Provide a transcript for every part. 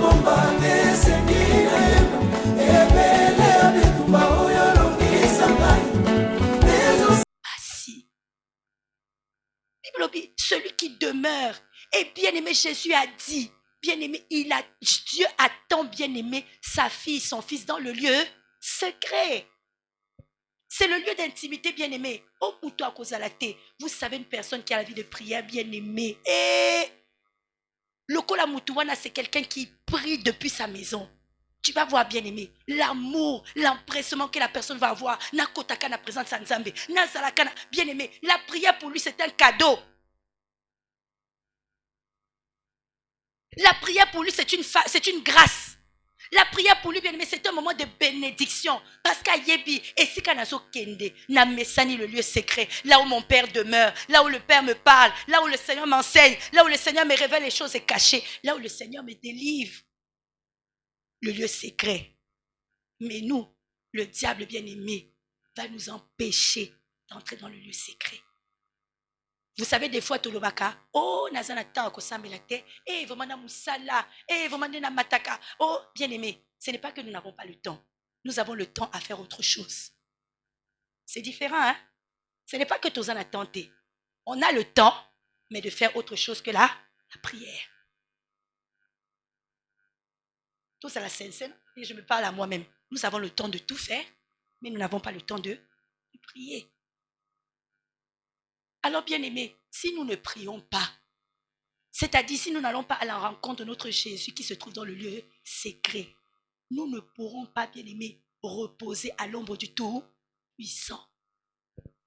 Ah si. Celui qui demeure. Et bien-aimé, Jésus a dit, bien-aimé, Dieu attend bien-aimé sa fille, son fils dans le lieu secret. C'est le lieu d'intimité, bien-aimé. Oh, Moutou à cause à la thé. Vous savez, une personne qui a la vie de prière, bien-aimé. Et Lokola Moutouana, c'est quelqu'un qui prie depuis sa maison. Tu vas voir, bien-aimé, l'amour, l'empressement que la personne va avoir. Nakotaka na présence Sanzambe. Nazalaka na, bien-aimé, la prière pour lui, c'est un cadeau. La prière pour lui, c'est une grâce. La prière pour lui, bien-aimé, c'est un moment de bénédiction. Parce qu'à Yebi, et si Kanazo Kende, Namesani, le lieu secret, là où mon Père demeure, là où le Père me parle, là où le Seigneur m'enseigne, là où le Seigneur me révèle les choses cachées, là où le Seigneur me délivre, le lieu secret. Mais nous, le diable bien-aimé, va nous empêcher d'entrer dans le lieu secret. Vous savez, des fois, Tolobaka, oh, Nazanata, Kosamelate, eh, Vomana Moussala, eh, Vomana Namataka. Oh, bien-aimé, ce n'est pas que nous n'avons pas le temps. Nous avons le temps à faire autre chose. C'est différent, hein? Ce n'est pas que Tozan a tenté. On a le temps, mais de faire autre chose que la prière. Tout ça, la scène, et je me parle à moi-même. Nous avons le temps de tout faire, mais nous n'avons pas le temps de prier. Alors, bien-aimé, si nous ne prions pas, c'est-à-dire si nous n'allons pas à la rencontre de notre Jésus qui se trouve dans le lieu secret, nous ne pourrons pas, bien-aimé, reposer à l'ombre du Tout-Puissant.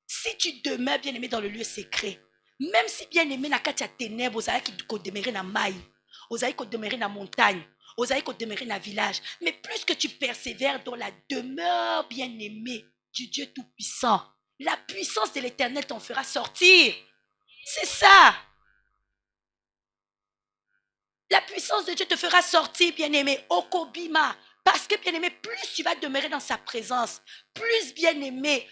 Si tu demeures, bien-aimé, dans le lieu secret, même si, bien-aimé, na katia ténèbres, vous avez qui demeurer dans la maille, vous avez qui demeurer dans la montagne, vous avez qui demeurer dans le village, mais plus que tu persévères dans la demeure, bien-aimé, du Dieu Tout-Puissant, la puissance de l'Éternel t'en fera sortir. C'est ça. La puissance de Dieu te fera sortir, bien-aimé, Okobima. Parce que, bien-aimé, plus tu vas demeurer dans sa présence, plus, bien-aimé,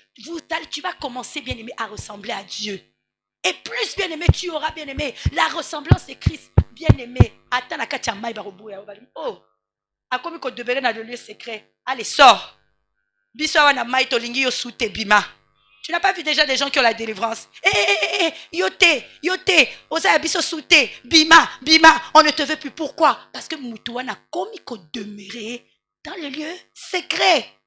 tu vas commencer, bien-aimé, à ressembler à Dieu. Et plus, bien-aimé, tu auras, bien-aimé, la ressemblance de Christ, bien-aimé. Attends, la kachamaï barobouya. Oh, à comme qu'on demeurer dans le lieu secret. Allez, sors. Biswa na maï tolingi yo soute bima. Tu n'as pas vu déjà des gens qui ont la délivrance? Yote, osa abiso soute, bima, on ne te veut plus. Pourquoi? Parce que Moutouan a commis qu'on demeurer dans le lieu secret.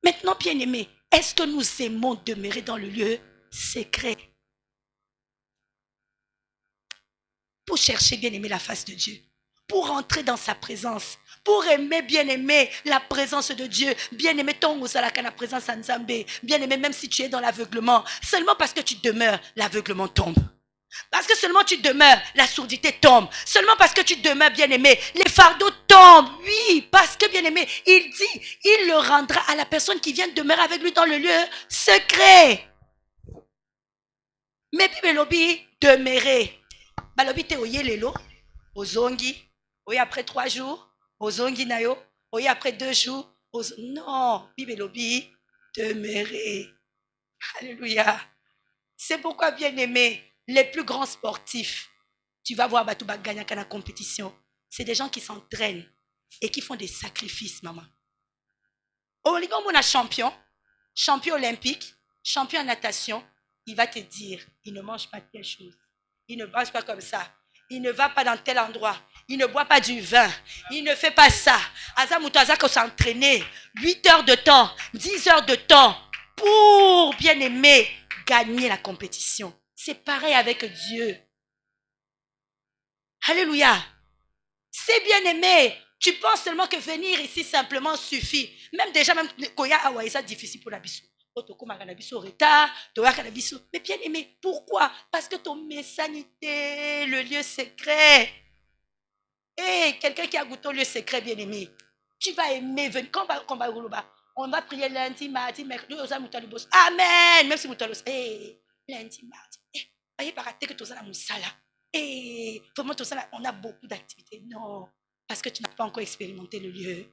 Maintenant, bien-aimé, est-ce que nous aimons demeurer dans le lieu secret? Pour chercher, bien-aimé, la face de Dieu. Pour entrer dans sa présence, pour aimer, bien-aimé, la présence de Dieu, bien-aimé, ton osalaka la présence en Zambé, bien-aimé, même si tu es dans l'aveuglement, seulement parce que tu demeures, l'aveuglement tombe. Parce que seulement tu demeures, la sourdité tombe. Seulement parce que tu demeures, bien-aimé, les fardeaux tombent. Oui, parce que, bien-aimé, il dit, il le rendra à la personne qui vient demeurer avec lui dans le lieu secret. Mais Bible lobby, demeurer. Balobi te oye lelo, ozongi. Oui, après 3 jours, ozongi nayo. Oui, après 2 jours, non, Bible lobby, demeurer. Alléluia. C'est pourquoi, bien-aimé, les plus grands sportifs, tu vas voir Batouba Ganyaka dans la compétition, c'est des gens qui s'entraînent et qui font des sacrifices, maman. Oligon, on a champion olympique, champion en natation, il va te dire, il ne mange pas telle chose, il ne mange pas comme ça, il ne va pas dans tel endroit, il ne boit pas du vin, il ne fait pas ça. Azamoutoza qu'on s'entraîner 8 heures de temps, 10 heures de temps pour, bien aimer, gagner la compétition. C'est pareil avec Dieu. Alléluia. C'est bien aimé. Tu penses seulement que venir ici simplement suffit. Même déjà, même Koya Awaï, c'est difficile pour la bisou. Mais bien aimé, pourquoi? Parce que ton message était le lieu secret. Et quelqu'un qui a goûté au lieu secret, bien aimé, tu vas aimer venir. On va prier lundi, mardi, mercredi, amen. Même si Moutalos, lundi, mardi. Voyez par que tu as la moussala. Et vraiment, on a beaucoup d'activités. Non, parce que tu n'as pas encore expérimenté le lieu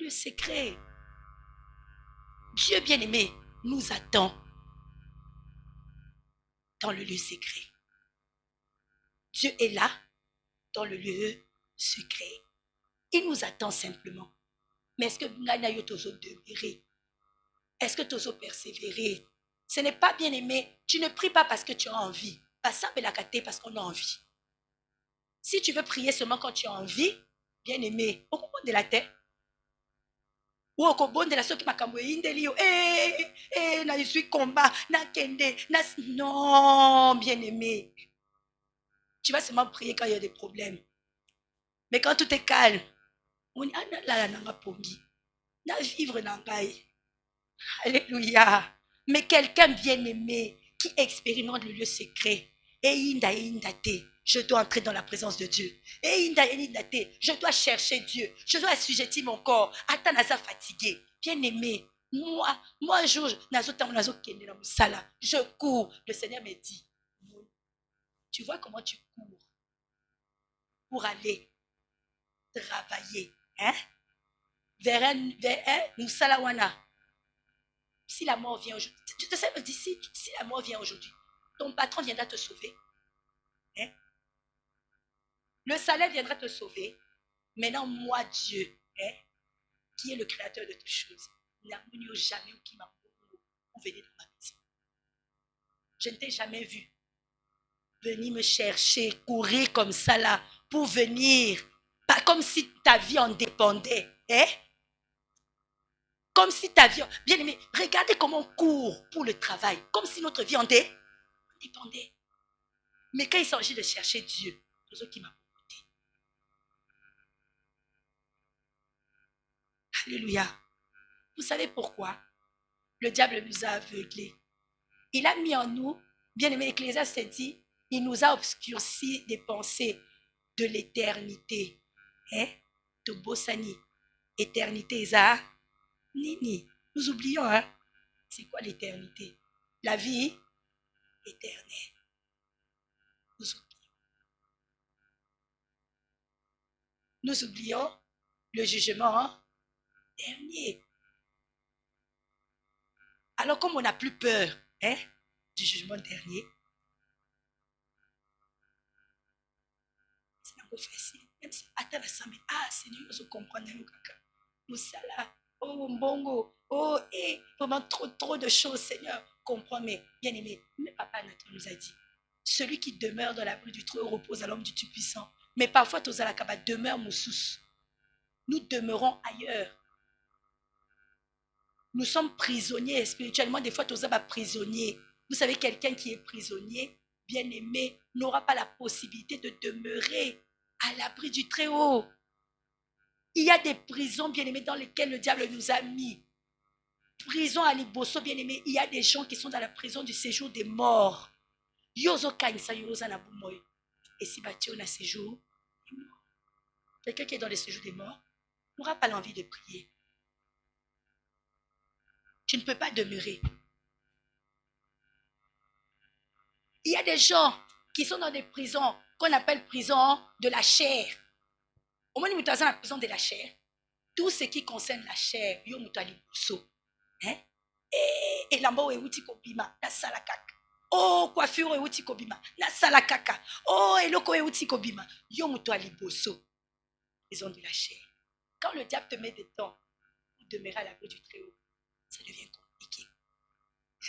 secret. Dieu bien-aimé nous attend dans le lieu secret. Dieu est là, dans le lieu secret. Il nous attend simplement. Mais est-ce que Nganayo Tozo demeurer? Est-ce que Tozo persévérer? Ce n'est pas bien aimé. Tu ne pries pas parce que tu as envie. Pas ça, mais la caté parce qu'on a envie. Si tu veux prier seulement quand tu as envie, bien aimé, au moment de la tête, ou au moment de la soki makambo indeli yo, na je suis combat, na kende, na non, bien aimé. Tu vas seulement prier quand il y a des problèmes. Mais quand tout est calme, on dit, ah, là, nanga pongi, na vivre nangai. Alléluia. Mais quelqu'un bien aimé qui expérimente le lieu secret. Je dois entrer dans la présence de Dieu. Je dois chercher Dieu. Je dois assujettir mon corps. Attends, naza fatigué. Bien aimé. Moi, un jour, je cours. Le Seigneur me dit, tu vois comment tu cours pour aller travailler, hein? Vers un Moussalawana. Si la mort vient aujourd'hui, tu te sais, si la mort vient aujourd'hui, ton patron viendra te sauver. Hein? Le salaire viendra te sauver. Maintenant, moi, Dieu, hein, qui est le créateur de toutes choses, n'a jamais qui m'a venir dans ma maison. Je ne t'ai jamais vu venir me chercher, courir comme ça là, pour venir, pas comme si ta vie en dépendait. Hein? Comme si ta vie, bien aimé, regardez comment on court pour le travail, comme si notre vie en dépendait. Mais quand il s'agit de chercher Dieu, c'est qui m'a porté. Alléluia. Vous savez pourquoi? Le diable nous a aveuglés. Il a mis en nous, bien aimé, Ecclésiaste dit, il nous a obscurci des pensées de l'éternité. Hein? De Bossani. Éternité, ça. Nini. Nous oublions, hein? C'est quoi l'éternité? La vie éternelle. Nous oublions. Nous oublions le jugement dernier. Alors, comme on n'a plus peur, hein, du jugement dernier, c'est un peu facile. Même si, attends la semaine, Seigneur, je comprends, Moussala, oh, Mbongo, oh, vraiment trop de choses, Seigneur, comprends, mais bien aimé, mais Papa Nathan nous a dit, celui qui demeure dans l'abri du trône repose à l'homme du Tout-Puissant. Mais parfois, Tozalakaba demeure Moussous. Nous demeurons ailleurs. Nous sommes prisonniers spirituellement. Des fois, Tozaba prisonnier. Vous savez, quelqu'un qui est prisonnier, bien aimé, n'aura pas la possibilité de demeurer à l'abri du Très-Haut. Il y a des prisons, bien aimées, dans lesquelles le diable nous a mis. Prison à Liboso, bien aimé, il y a des gens qui sont dans la prison du séjour des morts. Yozo Kainsa, Yozo Nabumoy. Et si Batio na séjour des morts. Quelqu'un qui est dans le séjour des morts n'aura pas l'envie de prier. Tu ne peux pas demeurer. Il y a des gens qui sont dans des prisons qu'on appelle prison de la chair. Au moins, nous sommes dans la prison de la chair. Tout ce qui concerne la chair, yo mutali buso. Hein? Et lambo euti kobima na salakaka. Oh, coiffure euti kobima na salakaka. Oh, eloko euti kobima. Yo mutali buso. Prison de la chair. Quand le diable te met des temps pour demeurer à l'abri du Très-Haut, ça devient compliqué.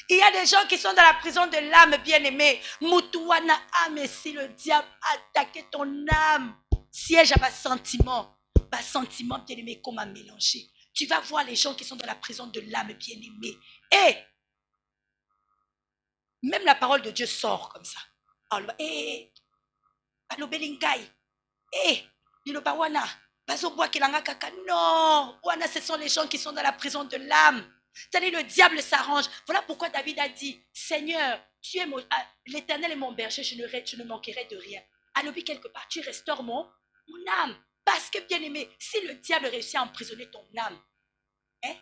Il y a des gens qui sont dans la prison de l'âme, bien-aimée. Moutouana âme, si le diable a attaqué ton âme, siège à bas sentiment, bien-aimé, comme à mélanger. Tu vas voir les gens qui sont dans la prison de l'âme, bien-aimée. Et même la parole de Dieu sort comme ça. Non, ce sont les gens qui sont dans la prison de l'âme. C'est-à-dire le diable s'arrange. Voilà pourquoi David a dit, Seigneur, l'Éternel est mon berger, je ne manquerai de rien. Alors quelque part, tu restaures mon âme. Parce que bien aimé, si le diable réussit à emprisonner ton âme, hein,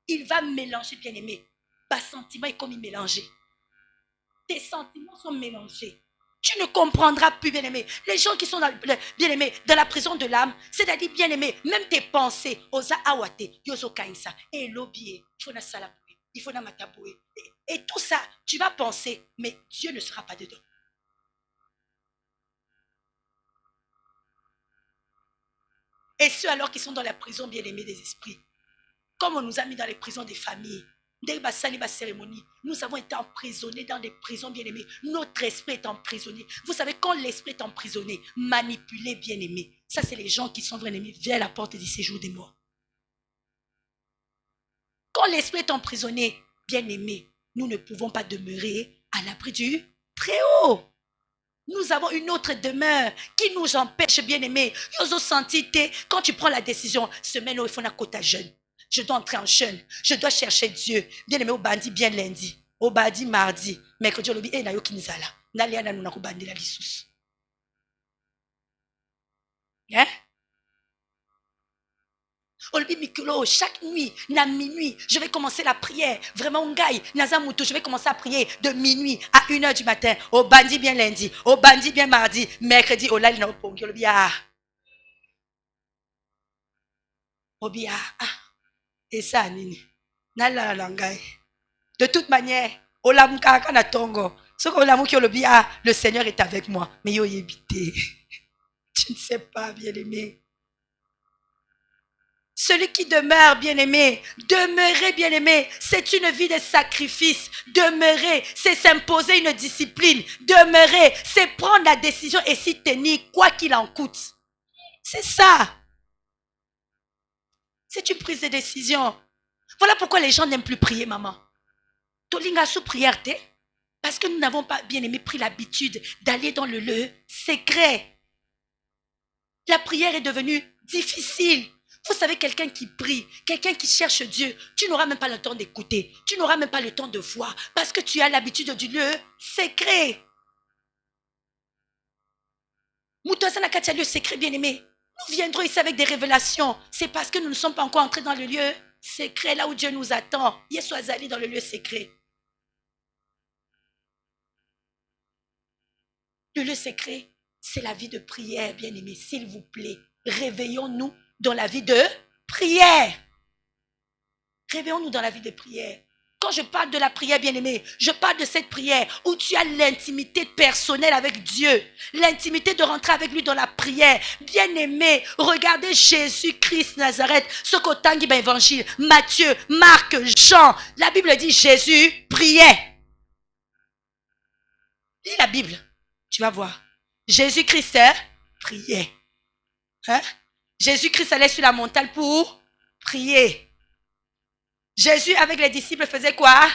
il va mélanger, bien aimé. Bas sentiment est comme il mélanger. Tes sentiments sont mélangés. Tu ne comprendras plus, bien-aimé. Les gens qui sont bien-aimés dans la prison de l'âme, c'est-à-dire, bien-aimé, même tes pensées, osa awate, yozo kainsa, et l'obie, il faut na salaboué, il faut na mataboué. Et tout ça, tu vas penser, mais Dieu ne sera pas dedans. Et ceux alors qui sont dans la prison bien-aimés des esprits. Comme on nous a mis dans les prisons des familles. Dès la cérémonie, nous avons été emprisonnés dans des prisons bien-aimées. Notre esprit est emprisonné. Vous savez, quand l'esprit est emprisonné, manipulé, bien-aimé, ça c'est les gens qui sont vraiment vers la porte du séjour des morts. Quand l'esprit est emprisonné, bien-aimé, nous ne pouvons pas demeurer à l'abri du Très-Haut. Nous avons une autre demeure qui nous empêche, bien-aimé. Quand tu prends la décision, semaine où il faut un quota jeûne. Je dois entrer en jeûne. Je dois chercher Dieu. Bien-aimé, au bandi, bien lundi. Au bandi, mardi. Mercredi, au lobby, et nayo kinzala. Naliana nous n'avons bandé la lissous. Hein? Chaque nuit, na minuit, je vais commencer la prière. Vraiment, Ngaï, Nazamuto, je vais commencer à prier de minuit à 1h du matin. Au bandi bien lundi, au bandi bien mardi, mercredi, au lali na opongi, au bia. Au bia, et ça, nini. Nala langai. De toute manière, au lamukaka na tongo. Ce qu'on a le bia, le Seigneur est avec moi. Mais yo yébité. Tu ne sais pas, bien-aimé. Celui qui demeure, bien-aimé, demeurer, bien-aimé, c'est une vie de sacrifice. Demeurer, c'est s'imposer une discipline. Demeurer, c'est prendre la décision et s'y tenir, quoi qu'il en coûte. C'est ça. C'est une prise de décision. Voilà pourquoi les gens n'aiment plus prier, maman. Tolinga sous prière, parce que nous n'avons pas, bien-aimé, pris l'habitude d'aller dans le lieu secret. La prière est devenue difficile. Vous savez, quelqu'un qui prie, quelqu'un qui cherche Dieu, tu n'auras même pas le temps d'écouter. Tu n'auras même pas le temps de voir parce que tu as l'habitude du lieu secret. Moutouazana Katia, lieu secret, bien-aimé. Nous viendrons ici avec des révélations. C'est parce que nous ne sommes pas encore entrés dans le lieu secret, là où Dieu nous attend. Yesu Azali dans le lieu secret. Le lieu secret, c'est la vie de prière, bien-aimé. S'il vous plaît, réveillons-nous dans la vie de prière. Réveillons-nous dans la vie de prière. Quand je parle de la prière, bien-aimé, je parle de cette prière où tu as l'intimité personnelle avec Dieu. L'intimité de rentrer avec lui dans la prière. Bien-aimé, regardez Jésus-Christ Nazareth, ce qu'autant dit l'évangile, Matthieu, Marc, Jean. La Bible dit Jésus priait. Lis la Bible, tu vas voir. Jésus-Christ priait. Hein? Jésus-Christ allait sur la montagne pour prier. Jésus avec les disciples faisait quoi?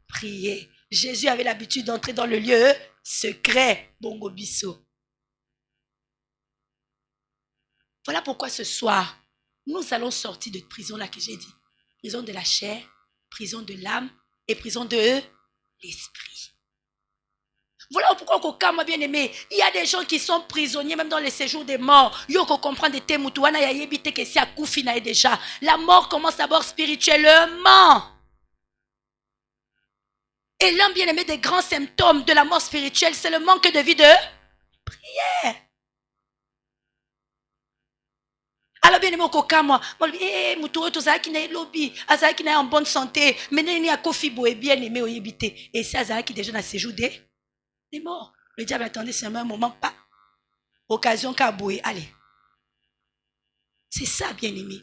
Prier. Jésus avait l'habitude d'entrer dans le lieu secret. Bongo biso. Voilà pourquoi ce soir, nous allons sortir de prison là que j'ai dit. Prison de la chair, prison de l'âme et prison de l'esprit. Voilà pourquoi, moi bien aimé, il y a des gens qui sont prisonniers même dans les séjours des morts. Yo ko comprendre des temutouana ya yebite que si akufina déjà. La mort commence d'abord spirituellement. Et l'un bien aimé des grands symptômes de la mort spirituelle, c'est le manque de vie de prière. Alors bien aimé au coca moi, mutuo tozaki na lobby, azaki na en bonne santé, meneni akofi boé bien aimé o yebite. Et si azaki déjà na séjour des morts. Le diable attendait seulement un moment, pas. Occasion qu'a boué, allez. C'est ça, bien-aimé.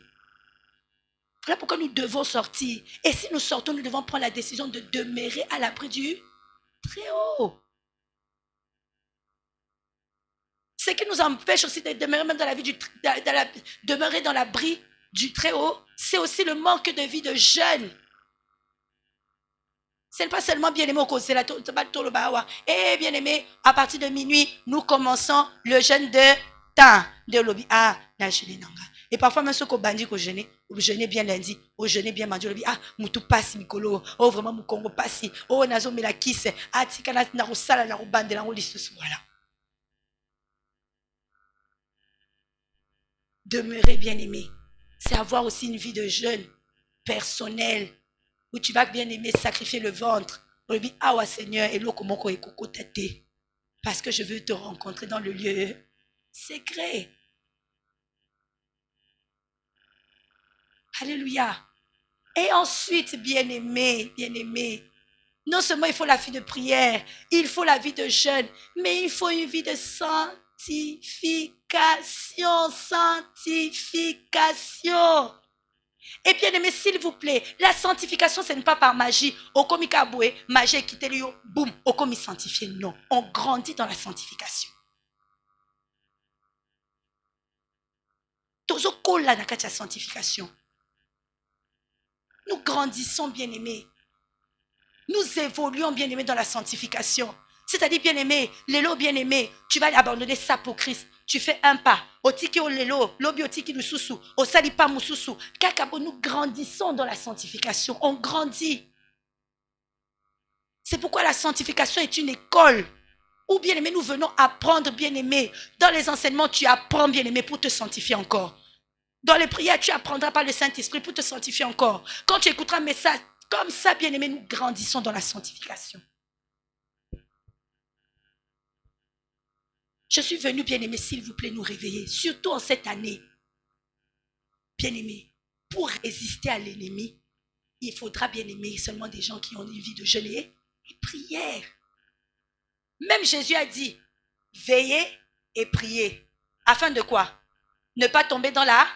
Voilà pourquoi nous devons sortir. Et si nous sortons, nous devons prendre la décision de demeurer à l'abri du Très-Haut. Ce qui nous empêche aussi de demeurer même dans la vie demeurer dans l'abri du Très-Haut, c'est aussi le manque de vie de jeûne. Ce n'est pas seulement bien-aimé au côté la et bien-aimé, à partir de minuit, nous commençons le jeûne de temps de lobby. Et parfois, même ceux qui ont bandit au jeûner bien lundi, au jeûner bien mardi, moutou passe mikolo, oh vraiment moukongo passe, oh nazo melakis, atikana na rusala na rubande na ulisus, voilà. Demeurer bien-aimé, c'est avoir aussi une vie de jeûne personnelle, où tu vas bien aimer sacrifier le ventre. On dit, ah ouais Seigneur, et l'eau comment parce que je veux te rencontrer dans le lieu secret. Alléluia. Et ensuite, bien-aimé, non seulement il faut la vie de prière, il faut la vie de jeûne, mais il faut une vie de sainteté. sanctification, sanctification. Et bien aimé, s'il vous plaît, la sanctification, ce n'est pas par magie. Au komi kaboué, magie quitte le yo, boum, au komi sanctifié. Non, on grandit dans la sanctification. Tozo kola na kati ya sanctification. Nous grandissons, bien aimés. Nous évoluons, bien aimés, dans la sanctification. C'est-à-dire, bien aimé, l'élo, bien aimé, tu vas abandonner ça pour Christ. Tu fais un pas. Otiki o lelo, lobi otiki lususu, o salipa mususu. Kakabo, nous grandissons dans la sanctification. On grandit. C'est pourquoi la sanctification est une école où, bien aimé, nous venons apprendre, bien aimé. Dans les enseignements, tu apprends, bien aimé, pour te sanctifier encore. Dans les prières, tu apprendras par le Saint-Esprit pour te sanctifier encore. Quand tu écouteras un message, comme ça, bien aimé, nous grandissons dans la sanctification. Je suis venu, bien-aimé, s'il vous plaît, nous réveiller, surtout en cette année. Bien-aimé, pour résister à l'ennemi, il faudra, bien-aimé, seulement des gens qui ont une vie de jeûne et prière. Même Jésus a dit, veillez et priez. Afin de quoi? Ne pas tomber dans la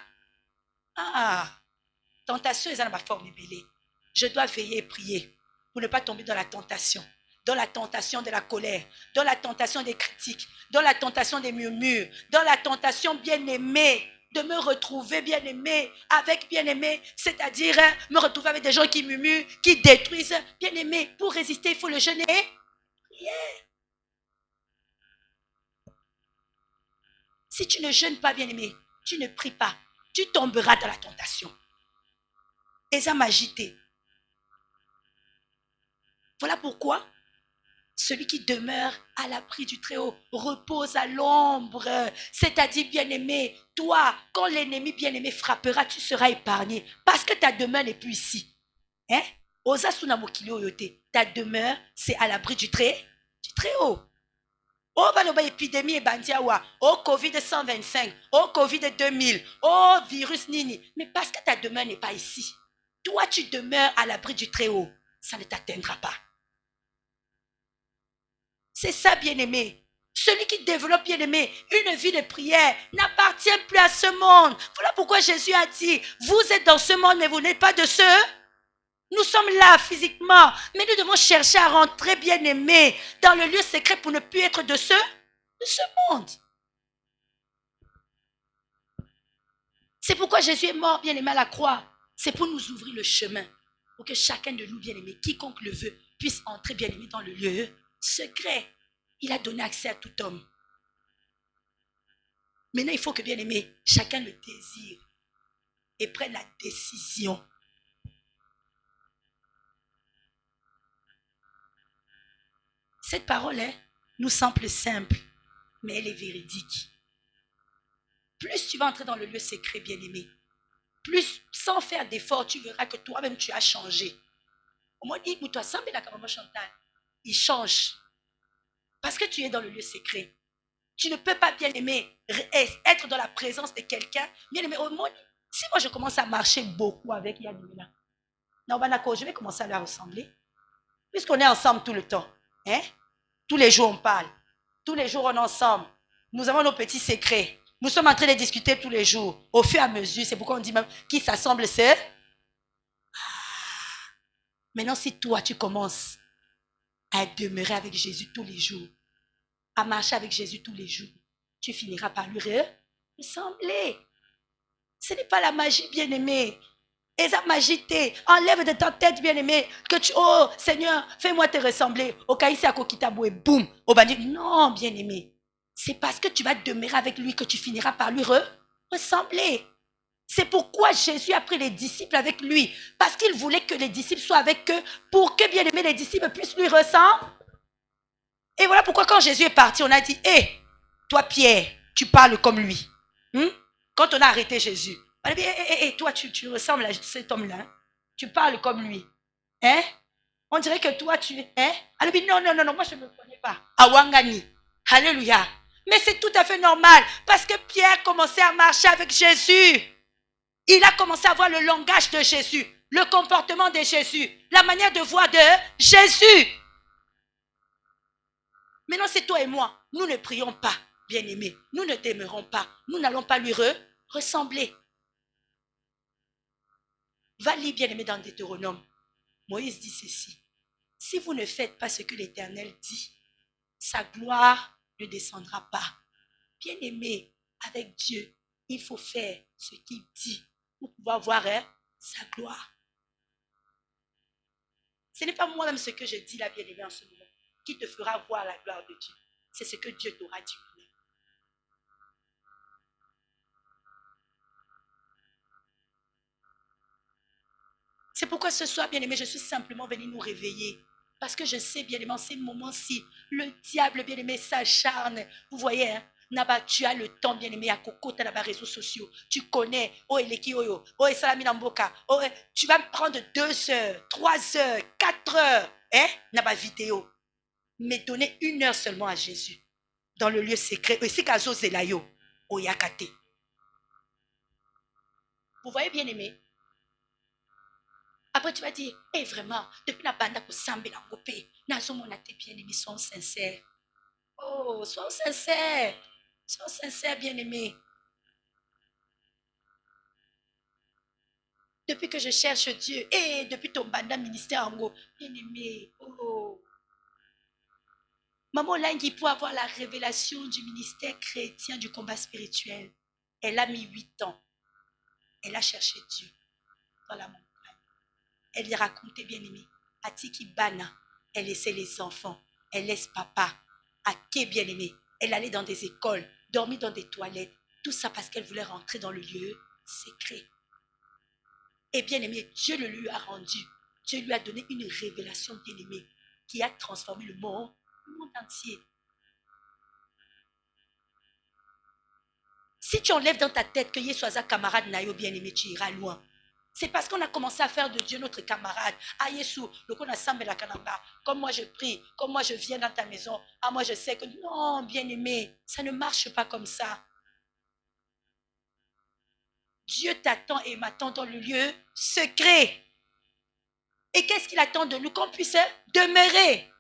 tentation, ils ont ma forme ébélée. Je dois veiller et prier pour ne pas tomber dans la tentation. Dans la tentation de la colère, dans la tentation des critiques, dans la tentation des murmures, dans la tentation bien-aimée, de me retrouver bien-aimé avec bien-aimé, c'est-à-dire me retrouver avec des gens qui murmurent, qui détruisent. Bien-aimé, pour résister, il faut le jeûner. Prière. Si tu ne jeûnes pas, bien-aimé, tu ne pries pas, tu tomberas dans la tentation. Et ça m'a agité. Voilà pourquoi celui qui demeure à l'abri du Très-Haut repose à l'ombre. C'est-à-dire, bien-aimé, toi, quand l'ennemi bien-aimé frappera, tu seras épargné. Parce que ta demeure n'est plus ici. Hein? Ta demeure, c'est à l'abri du Très-Haut. Oh, baloba épidémie et bandiawa. Oh, Covid-125. Oh, Covid-2000. Oh, virus nini. Mais parce que ta demeure n'est pas ici. Toi, tu demeures à l'abri du Très-Haut. Ça ne t'atteindra pas. C'est ça, bien-aimé. Celui qui développe, bien-aimé, une vie de prière n'appartient plus à ce monde. Voilà pourquoi Jésus a dit, vous êtes dans ce monde, mais vous n'êtes pas de ceux. Nous sommes là physiquement, mais nous devons chercher à rentrer, bien-aimé, dans le lieu secret pour ne plus être de ce monde. C'est pourquoi Jésus est mort, bien-aimé, à la croix. C'est pour nous ouvrir le chemin, pour que chacun de nous, bien-aimé, quiconque le veut, puisse entrer, bien-aimé, dans le lieu secret. Il a donné accès à tout homme. Maintenant, il faut que, bien-aimé, chacun le désire et prenne la décision. Cette parole nous semble simple, mais elle est véridique. Plus tu vas entrer dans le lieu secret, bien-aimé, plus, sans faire d'effort, tu verras que toi-même, tu as changé. Au moins, il change. Parce que tu es dans le lieu secret. Tu ne peux pas, bien aimé, être dans la présence de quelqu'un. Bien aimé, au moins, si moi je commence à marcher beaucoup avec Yannick, je vais commencer à la ressembler. Puisqu'on est ensemble tout le temps. Hein? Tous les jours on parle. Tous les jours on est ensemble. Nous avons nos petits secrets. Nous sommes en train de discuter tous les jours. Au fur et à mesure, c'est pourquoi on dit même qui s'assemble, c'est. Maintenant, si toi tu commences à demeurer avec Jésus tous les jours, à marcher avec Jésus tous les jours, tu finiras par lui ressembler. Ce n'est pas la magie, bien-aimé. Et ça magie, enlève de ta tête, bien-aimé, que tu, oh Seigneur, fais-moi te ressembler. Au Kaïsi Akokitabo et boum, au bandit. Non, bien-aimé. C'est parce que tu vas demeurer avec lui que tu finiras par lui ressembler. C'est pourquoi Jésus a pris les disciples avec lui. Parce qu'il voulait que les disciples soient avec eux pour que, bien aimé, les disciples puissent lui ressembler. Et voilà pourquoi quand Jésus est parti, on a dit, hé, toi Pierre, tu parles comme lui. Quand on a arrêté Jésus, on a dit, hé, toi tu ressembles à cet homme-là. Tu parles comme lui. Hein? On dirait que toi tu es. Hein? On a dit, non, moi je ne me connais pas. Awangani. Alléluia. Mais c'est tout à fait normal parce que Pierre commençait à marcher avec Jésus. Il a commencé à voir le langage de Jésus, le comportement de Jésus, la manière de voir de Jésus. Maintenant, c'est toi et moi. Nous ne prions pas. bien-aimé, nous ne t'aimerons pas. Nous n'allons pas lui ressembler. Va lire, bien-aimé, dans Deutéronome. Moïse dit ceci. Si vous ne faites pas ce que l'Éternel dit, sa gloire ne descendra pas. Bien-aimé, avec Dieu, il faut faire ce qu'il dit pour pouvoir voir sa gloire. Ce n'est pas moi-même ce que je dis là, bien-aimé, en ce moment, qui te fera voir la gloire de Dieu. C'est ce que Dieu t'aura dit. C'est pourquoi ce soir, bien-aimé, je suis simplement venu nous réveiller. Parce que je sais, bien-aimé, en ces moments-ci, le diable, bien-aimé, s'acharne. Vous voyez, hein? Naba, tu as le temps, bien-aimé, à Coco, tu as les réseaux sociaux. Tu connais, oh, Eleki Oyo, oh, Salami Namboka. Oh, tu vas me prendre 2 heures, 3 heures, 4 heures, hein? Naba vidéo. Mais donner 1 heure seulement à Jésus. Dans le lieu secret. Et c'est Kazo Zelayo, au Yakate. Vous voyez, bien-aimé? Après, tu vas dire, eh vraiment, depuis la bande pour Sambe la Gopé, Nazomon a tes bien-aimés sont sincères. Oh, sois sincère. Sois sincère, bien-aimé. Depuis que je cherche Dieu, et depuis ton banda ministère en gros, bien-aimé, oh. Maman Langi, pour avoir la révélation du ministère chrétien du combat spirituel, elle a mis 8 ans. Elle a cherché Dieu dans la montagne. Elle lui racontait, bien-aimé, à Tiki Bana, elle laissait les enfants, elle laisse papa, à Ké, bien-aimé, elle allait dans des écoles, dormir dans des toilettes, tout ça parce qu'elle voulait rentrer dans le lieu secret. Et bien-aimé, Dieu le lui a rendu. Dieu lui a donné une révélation, bien-aimé, qui a transformé le monde entier. Si tu enlèves dans ta tête que Yeswaza camarade Nayo, bien-aimé, tu iras loin. C'est parce qu'on a commencé à faire de Dieu notre camarade. Ah, Yesou, le qu'on a semblé la canamba. Comme moi je prie, comme moi je viens dans ta maison. Ah, moi je sais que non, bien-aimé, ça ne marche pas comme ça. Dieu t'attend et m'attend dans le lieu secret. Et qu'est-ce qu'il attend de nous? Qu'on puisse demeurer.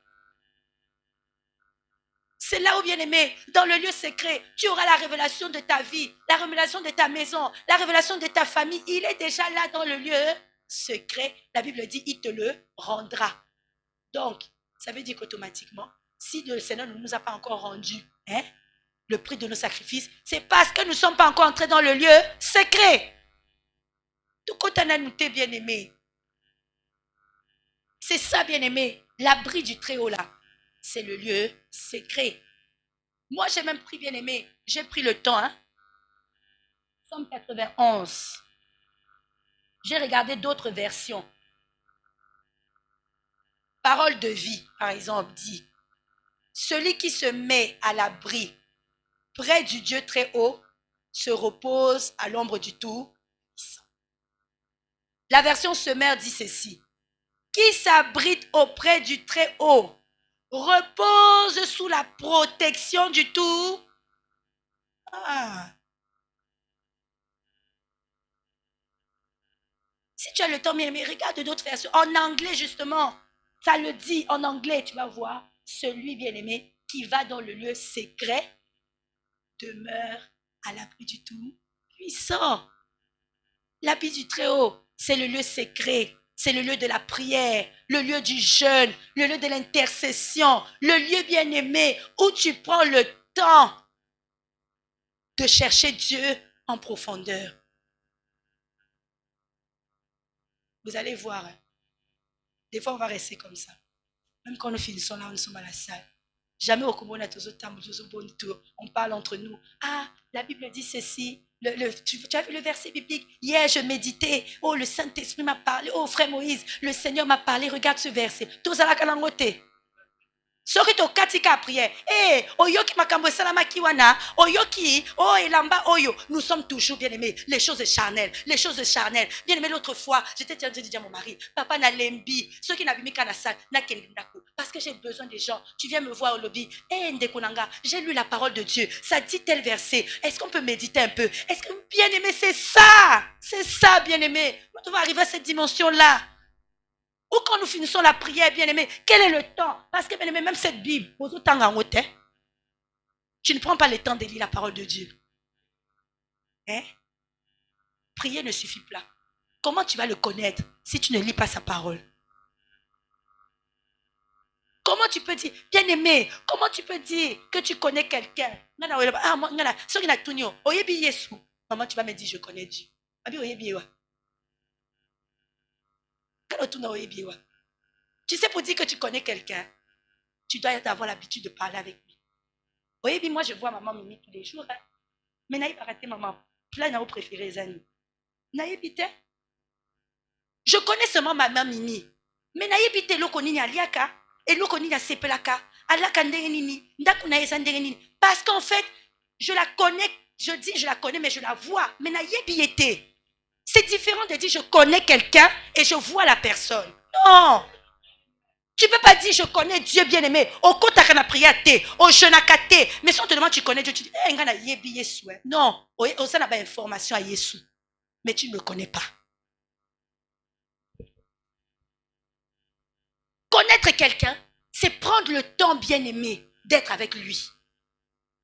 C'est là où, bien-aimé, dans le lieu secret, tu auras la révélation de ta vie, la révélation de ta maison, la révélation de ta famille. Il est déjà là dans le lieu secret. La Bible dit, il te le rendra. Donc, ça veut dire qu'automatiquement, si le Seigneur ne nous a pas encore rendu le prix de nos sacrifices, c'est parce que nous ne sommes pas encore entrés dans le lieu secret. Tout côté nous t'es bien-aimé. C'est ça, bien-aimé, l'abri du Très-Haut là. C'est le lieu secret. Moi, j'ai même pris, bien-aimé, j'ai pris le temps, Somme 91. J'ai regardé d'autres versions. Parole de vie, par exemple, dit, celui qui se met à l'abri près du Dieu très haut se repose à l'ombre du Tout-Puissant. La version Semeur dit ceci, qui s'abrite auprès du très haut repose sous la protection du tout. Si tu as le temps, mais regarde d'autres versions. En anglais, justement, ça le dit en anglais, tu vas voir. Celui, bien-aimé, qui va dans le lieu secret demeure à l'abri du Tout-Puissant. L'abri du Très-Haut, c'est le lieu secret. C'est le lieu de la prière, le lieu du jeûne, le lieu de l'intercession, le lieu bien-aimé où tu prends le temps de chercher Dieu en profondeur. Vous allez voir, des fois on va rester comme ça. Même quand nous finissons là, nous sommes à la salle. Jamais au Congo, on parle entre nous. Ah, la Bible dit ceci. Tu as vu le verset biblique? Hier, je méditais. Oh, le Saint-Esprit m'a parlé. Oh, frère Moïse, le Seigneur m'a parlé. Regarde ce verset. Tous à la calangote. Soki to katika prière. Eh, oyoki makambo salama kiwana, oyoki, oh elamba oyo. Nous sommes toujours bien aimés. Les choses charnelles, les choses charnelles. Bien aimé l'autre fois, j'étais en train de dire à mon mari, papa na lembi, ceux qui n'avaient mis qu'à la salle, na kendako. Parce que j'ai besoin des gens. Tu viens me voir au lobby. Eh, ndekonanga, j'ai lu la parole de Dieu. Ça dit tel verset. Est-ce qu'on peut méditer un peu? Est-ce que bien aimé, c'est ça, bien aimé. Nous devons arriver à cette dimension-là. Ou quand nous finissons la prière, bien-aimé, quel est le temps? Parce que, bien-aimé, même cette Bible, Tu ne prends pas le temps de lire la parole de Dieu. Hein? Prier ne suffit pas. Comment tu vas le connaître si tu ne lis pas sa parole? Comment tu peux dire, bien-aimé, comment tu peux dire que tu connais quelqu'un? Maman, tu vas me dire, je connais Dieu. Tu sais, pour dire que tu connais quelqu'un, tu dois avoir l'habitude de parler avec lui. Oui, moi, je vois maman Mimi tous les jours. Hein. Mais naïe arrêté maman. Là, n'a préféré les amis. Naïe bité. Je connais seulement ma maman Mimi. Mais naïe bité, l'eau connaît aliaka. Et l'eau connaît sepelaka. Alaka ndengenini. Ndakuna ndengenini. Parce qu'en fait, je la connais. Je dis je la connais, mais je la vois. Mais naïe bité. C'est différent de dire je connais quelqu'un et je vois la personne. Non. Tu ne peux pas dire je connais Dieu bien-aimé. Au côté de la prière, au jeûne à kate. Mais si on te demande tu connais Dieu, tu dis non, on n'a pas information à Jésus. Mais tu ne le connais pas. Connaître quelqu'un, c'est prendre le temps bien-aimé d'être avec lui.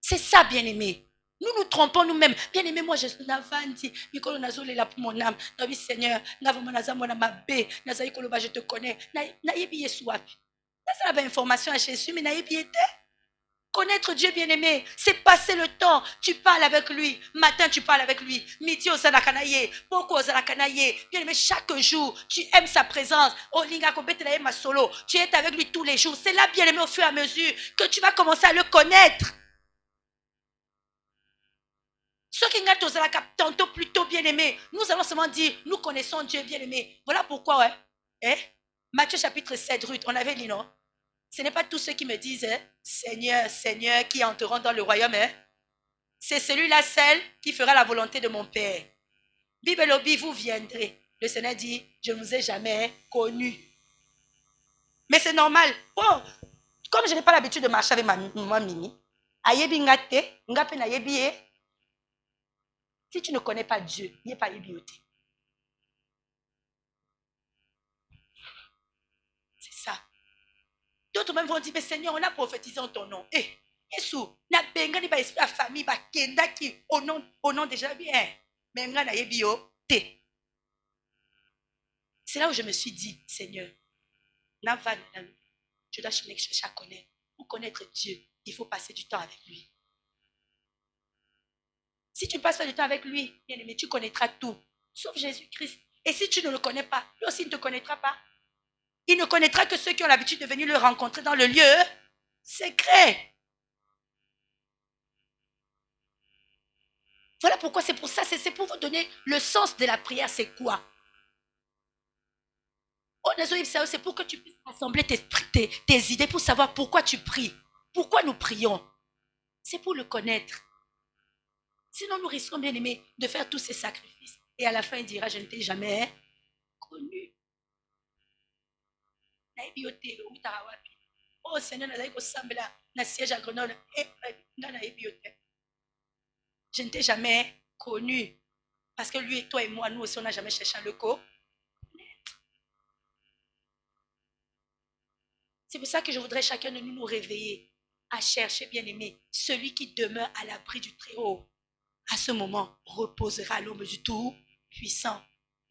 C'est ça bien-aimé. Nous nous trompons nous-mêmes. Bien-aimé, moi je suis Navandi. Mikolo Nazole là pour mon âme. Nabi Seigneur, Navama Nazamo na mabe. Nazaï Koloba, je te connais. Naïbi Yesu wapi. Ça n'a pas information à Jésus, mais naïbi était. Connaître Dieu bien-aimé, c'est passer le temps. Tu parles avec lui. Matin, tu parles avec lui. Midi, au Zanakanaye. Beaucoup au Zanakanaye. Bien-aimé, chaque jour, tu aimes sa présence. Oh, Lingakobetelaye ma solo. Tu es avec lui tous les jours. C'est là, bien-aimé, au fur et à mesure que tu vas commencer à le connaître. Ceux qui ont tantôt plutôt bien-aimé, nous allons seulement dire, nous connaissons Dieu bien-aimé. Voilà pourquoi, ouais. Eh? Matthieu chapitre 7, Ruth, on avait lu, non? Ce n'est pas tous ceux qui me disent, hein, Seigneur, Seigneur, qui entreront dans le royaume. Hein? C'est celui-là seul qui fera la volonté de mon Père. Bible lobby, vous viendrez. Le Seigneur dit, je ne vous ai jamais connu. Mais c'est normal. Oh, comme je n'ai pas l'habitude de marcher avec ma Mimi, si tu ne connais pas Dieu, il n'y a pas yébioté. C'est ça. D'autres même vont dire, mais Seigneur, on a prophétisé en ton nom. Eh, Yesu, na bengani ba esprit la famille ba kenda ki au nom déjà bien. Mais nga na yebio te. C'est là où je me suis dit, Seigneur, je dois chercher à connaître. Pour connaître Dieu, il faut passer du temps avec lui. Si tu ne passes pas du temps avec lui, bien aimé, tu connaîtras tout, sauf Jésus-Christ. Et si tu ne le connais pas, lui aussi ne te connaîtra pas. Il ne connaîtra que ceux qui ont l'habitude de venir le rencontrer dans le lieu secret. Voilà pourquoi c'est pour ça, c'est pour vous donner le sens de la prière, c'est quoi? C'est pour que tu puisses assembler tes idées, pour savoir pourquoi tu pries. Pourquoi nous prions? C'est pour le connaître. Sinon, nous risquons, bien aimé, de faire tous ces sacrifices. Et à la fin, il dira, je ne t'ai jamais connu. Oh Seigneur, na siège à Grenoble. Je ne t'ai jamais connu. Parce que lui, toi et moi, nous aussi, on n'a jamais cherché à le connaître. C'est pour ça que je voudrais chacun de nous réveiller à chercher, bien aimé, celui qui demeure à l'abri du Très-Haut. À ce moment, reposera à l'ombre du Tout-Puissant.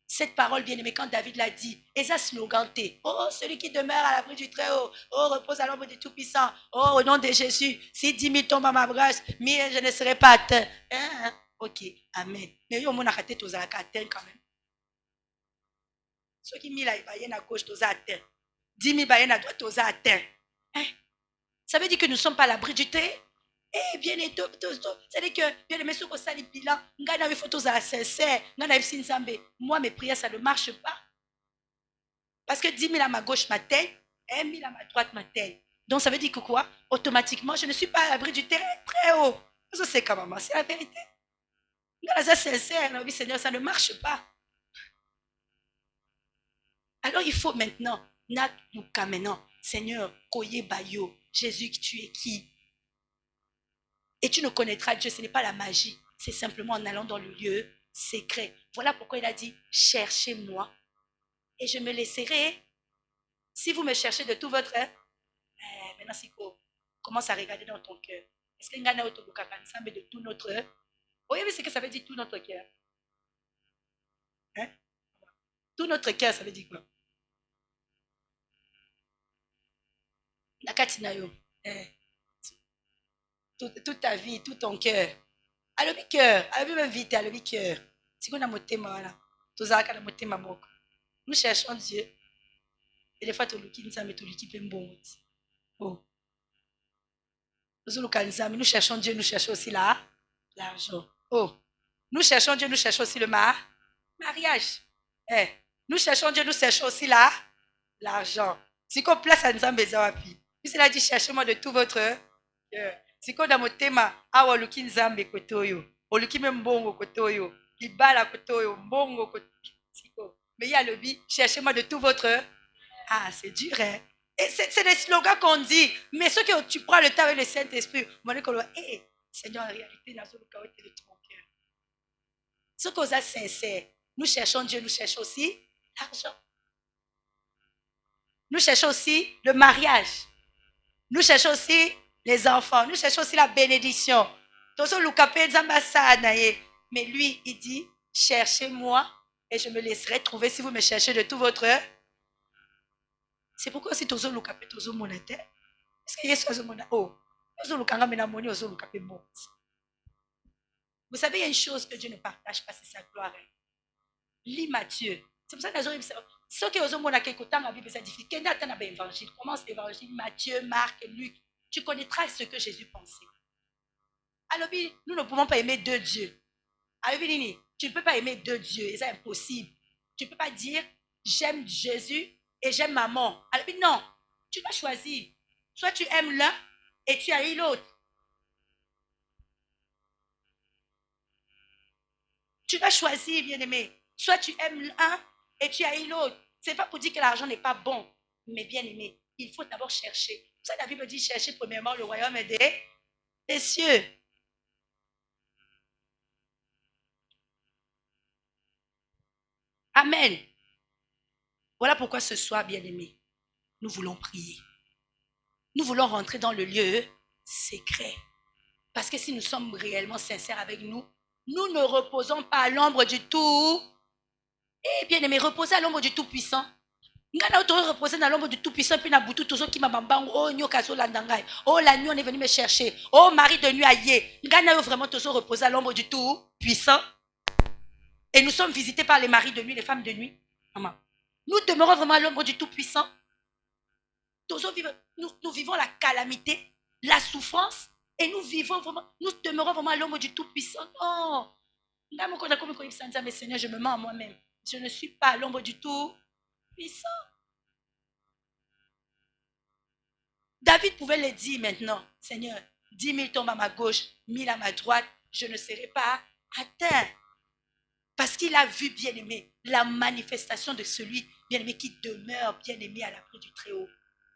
Cette parole, bien aimé, quand David l'a dit, et ça sloganté, oh, celui qui demeure à l'abri du Très-Haut, oh, repose à l'ombre du Tout-Puissant, oh, au nom de Jésus, si 10 000 tombent à ma branche, je ne serai pas atteint. Hein? Ok, amen. Mais yo, mon arrêté, tu as atteint quand même. Ceux qui mis là, ils à gauche, tu as atteint. 10 000 à droite, tu as atteint. Hein? Ça veut dire que nous ne sommes pas à l'abri du Très-Haut. Eh bien, c'est-à-dire que, bien aimé, ce que ça, les bilans, il faut tous à sincère, moi, mes prières, ça ne marche pas. Parce que 10 000 à ma gauche m'atteignent, 1 000 à ma droite m'atteignent. Donc, ça veut dire que quoi? Automatiquement, je ne suis pas à l'abri du terrain très haut. Ça, c'est quand même, c'est la vérité. Ça, sincère, oui, Seigneur, ça ne marche pas. Alors, il faut maintenant, Seigneur, Koye Bayo, Jésus, tu es qui? Et tu ne connaîtras Dieu, ce n'est pas la magie. C'est simplement en allant dans le lieu secret. Voilà pourquoi il a dit, cherchez-moi et je me laisserai. Si vous me cherchez de tout votre... maintenant, c'est quoi? Commence à regarder dans ton cœur. Est-ce que ngana otolukaka nzambe de tout notre... Oui, mais c'est que ça veut dire tout notre cœur. Hein? Tout notre cœur, ça veut dire quoi? Nakati na yo. Toute ta vie, tout ton cœur. Alobi cœur, alobi même vite, alobi cœur. Si on a motema voilà. Tozalaka na motema moko. Nous cherchons Dieu. Et des fois, toluki nzambe toluki pe mbongo. Oh. Nous cherchons Dieu, nous cherchons aussi l'argent. Oh. Nous cherchons Dieu, nous cherchons aussi le mariage. Eh. Nous cherchons Dieu, nous cherchons aussi l'argent. Si qu'on place à Nzambe Zawapi. Puis il a dit, cherchez-moi de tout votre cœur. Si qu'on a mon thème, awa luki Nzambe kotoyo. Oluki mbongo kotoyo. Libala kotoyo. Mbongo kotoyo. Mais il y a le bi, cherchez-moi de tout votre... Ah, c'est dur, hein? Et c'est des slogans qu'on dit. Mais ce que tu prends le temps avec le Saint-Esprit, mon école, hé, Seigneur, en réalité, dans le cœur de tout mon cœur. Ce qu'on a sincère, nous cherchons Dieu, nous cherchons aussi l'argent. Nous cherchons aussi le mariage. Nous cherchons aussi les enfants. Nous cherchons aussi la bénédiction. Mais lui, il dit, cherchez-moi et je me laisserai trouver si vous me cherchez de tout votre... C'est pourquoi si tozo lukape tozo monate. Est-ce que Yesu azo mona oh tozo lukanga mena moni ozo lukape bon. Vous savez, il y a une chose que Dieu ne partage pas, c'est sa gloire. Lis Matthieu. C'est pour ça que ceux qui osent mona kekota ma Bible c'est difficile. Kenda tana ba évangile. Commence l'évangile Matthieu, Marc, Luc. Tu connaîtras ce que Jésus pensait. Alors nous ne pouvons pas aimer deux dieux. Alors tu ne peux pas aimer deux dieux, c'est impossible. Tu ne peux pas dire j'aime Jésus et j'aime maman. Alors, non, tu dois choisir. Soit tu aimes l'un et tu haïs l'autre. Tu dois choisir, bien-aimé. Soit tu aimes l'un et tu haïs l'autre. Ce n'est pas pour dire que l'argent n'est pas bon. Mais bien-aimé, il faut d'abord chercher. Ça, la Bible dit chercher premièrement le royaume des cieux. Amen. Voilà pourquoi ce soir, bien-aimé, nous voulons prier. Nous voulons rentrer dans le lieu secret. Parce que si nous sommes réellement sincères avec nous, nous ne reposons pas à l'ombre du tout. Eh bien aimé, reposer à l'ombre du Tout-Puissant. Ngana autre reposer dans l'ombre du Tout-Puissant, puis na boutou toujours qui m'a bambang, oh nyokazo landangai, oh la nuit on est venu me chercher, oh mari de nuit aïe. Ngana vraiment toujours reposer à l'ombre du Tout-Puissant. Et nous sommes visités par les maris de nuit, les femmes de nuit. Maman. Nous demeurons vraiment à l'ombre du Tout-Puissant. Nous vivons la calamité, la souffrance, et nous demeurons vraiment à l'ombre du Tout-Puissant. Non. Mais Seigneur, je me mens à moi-même. Je ne suis pas à l'ombre du Tout-Puissant. David pouvait le dire maintenant. Seigneur, 10 000 tombent à ma gauche, 1000 à ma droite, je ne serai pas atteint. Parce qu'il a vu, bien-aimé, la manifestation de celui, bien-aimé, qui demeure, bien-aimé, à l'abri du Très-Haut.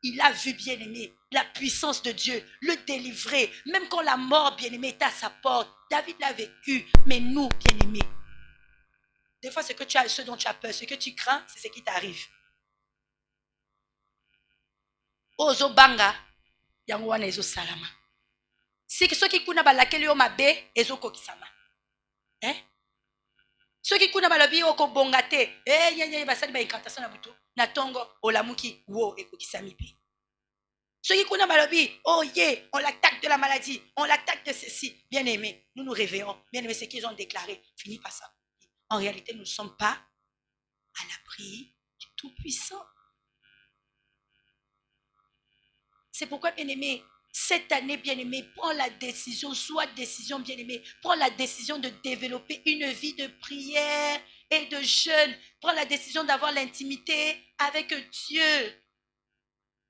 Il a vu, bien-aimé, la puissance de Dieu, le délivrer. Même quand la mort, bien-aimé, est à sa porte. David l'a vécu. Mais nous, bien-aimé, des fois, ce dont tu as peur, ce que tu crains, c'est ce qui t'arrive. Ozo banga, yango wana ezo salama. C'est que ceux qui kuna balakeli yo mabe, ezo kokisama. Hein? Ceux qui kuna balobi oko bongate, basali ba incantation na butu, na tongo olamuki wo ekokisami pe. Ceux qui kuna balobi, oh yeah, on l'attaque de la maladie, on l'attaque de ceci. Bien aimé, nous nous réveillons. Bien aimé, ce qu'ils ont déclaré, finit par ça. En réalité, nous ne sommes pas à l'abri du Tout-Puissant. C'est pourquoi, bien aimé, cette année, bien aimé, prends la décision, bien aimé, prends la décision de développer une vie de prière et de jeûne. Prends la décision d'avoir l'intimité avec Dieu.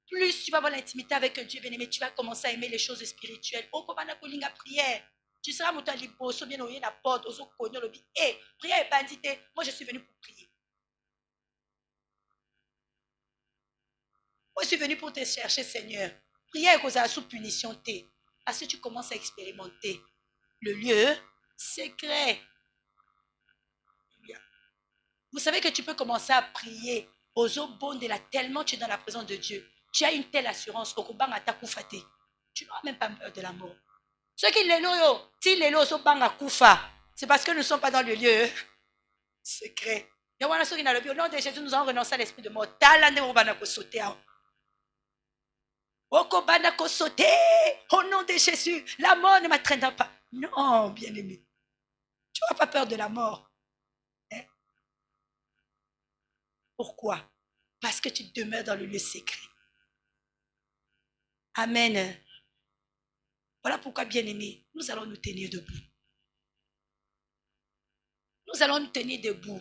Plus tu vas avoir l'intimité avec Dieu, bien aimé, tu vas commencer à aimer les choses spirituelles. Oh, comment on a prière? Tu seras mon liboso, bien au la porte, au cognon, le eh, prière est bandité. Moi, je suis venu pour prier. Moi, je suis venu pour te chercher, Seigneur. Prière est sous punition, parce que tu commences à expérimenter le lieu secret. Vous savez que tu peux commencer à prier aux eaux bonnes de la tellement tu es dans la présence de Dieu. Tu as une telle assurance. Tu n'auras même pas peur de la mort. Ceux qui les loyaux, si les loyaux sont pas à Koufa, c'est parce que nous ne sommes pas dans le lieu secret. Et voilà ceux qui n'ont pas au nom de Jésus, nous avons renoncé à l'esprit de mort. Talande au banako sauter. Oko banako sauter. Au nom de Jésus, la mort ne m'entraînera pas. Non, bien-aimé. Tu n'as pas peur de la mort. Hein? Pourquoi? Parce que tu demeures dans le lieu secret. Amen. Voilà pourquoi, bien-aimé, nous allons nous tenir debout. Nous allons nous tenir debout.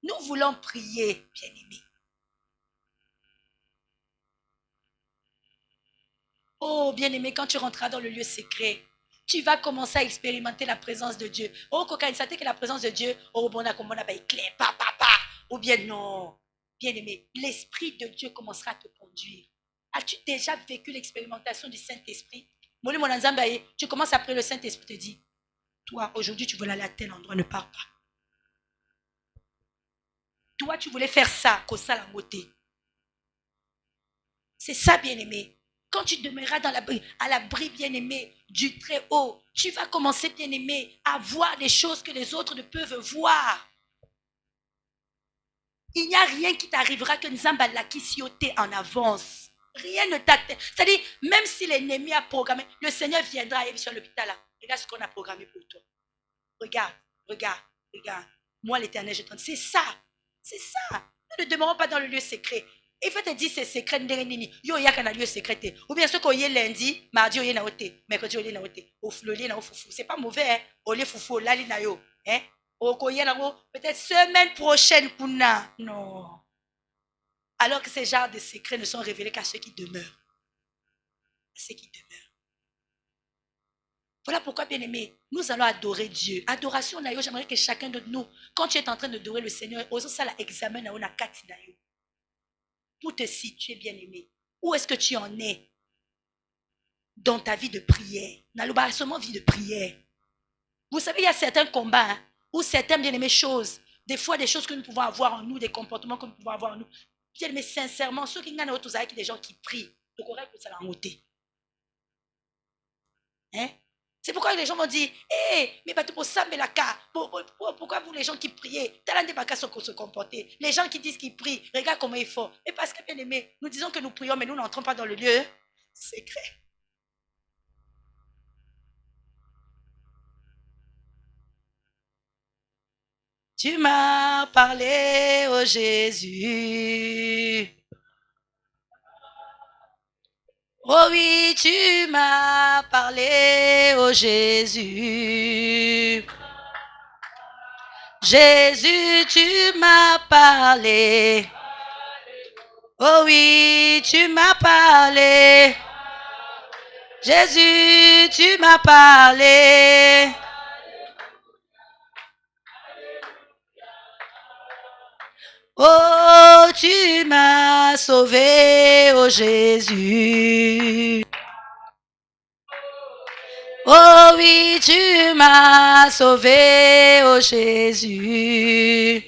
Nous voulons prier, bien-aimé. Oh, bien-aimé, quand tu rentreras dans le lieu secret, tu vas commencer à expérimenter la présence de Dieu. Oh, cocaïne, ça que la présence de Dieu, oh, bon, comme on a éclair, papa, ou bien non. Bien-aimé, l'Esprit de Dieu commencera à te conduire. As-tu déjà vécu l'expérimentation du Saint-Esprit? Tu commences après, le Saint-Esprit te dit, toi, aujourd'hui, tu veux aller à tel endroit, ne pars pas. Toi, tu voulais faire ça, comme ça, la beauté. C'est ça, bien-aimé. Quand tu demeureras à l'abri, bien-aimé, du Très-Haut, tu vas commencer, bien-aimé, à voir des choses que les autres ne peuvent voir. Il n'y a rien qui t'arrivera que Nzamba l'a sioté en avance. Rien ne t'atteint. C'est-à-dire, même si l'ennemi a programmé, le Seigneur viendra et sur l'hôpital là. Regarde ce qu'on a programmé pour toi. Regarde. Moi, l'Éternel, je t'en dis. C'est ça. Nous ne demeurons pas dans le lieu secret. Il faut te dire c'est secret. Yo, il y a qu'un lieu secret. Ou bien ce qu'on y est lundi, mardi, on y est naoté, mercredi, on y est naoté. Le lieu na foufou. C'est pas mauvais, hein. On y est foufou, là, li na yo. Hein? Peut-être semaine prochaine, Kuna. Non. Alors que ces genres de secrets ne sont révélés qu'à ceux qui demeurent. Voilà pourquoi, bien-aimé, nous allons adorer Dieu. Adoration, j'aimerais que chacun de nous, quand tu es en train d'adorer le Seigneur, ose ça examen pour te situer, bien-aimé. Où est-ce que tu en es dans ta vie de prière? N'a seulement vie de prière. Vous savez, il y a certains combats, hein, ou certaines, bien-aimées, choses, des fois des choses que nous pouvons avoir en nous, des comportements que nous pouvons avoir en nous. Bien-aimé, sincèrement, ceux qui n'ont pas des gens qui prient, le correct que ça l'a ôté. Hein? C'est pourquoi les gens m'ont dit, mais pour ça, mais la cas, pourquoi vous, les gens qui priez, talent des bacas se comporter, les gens qui disent qu'ils prient, regarde comment ils font. Et parce que, bien aimé, nous disons que nous prions, mais nous n'entrons pas dans le lieu secret. Tu m'as parlé, oh Jésus. Oh oui, tu m'as parlé, oh Jésus. Jésus, tu m'as parlé. Oh oui, tu m'as parlé. Jésus, tu m'as parlé. Oh, tu m'as sauvé, oh Jésus. Oh oui, tu m'as sauvé, oh Jésus.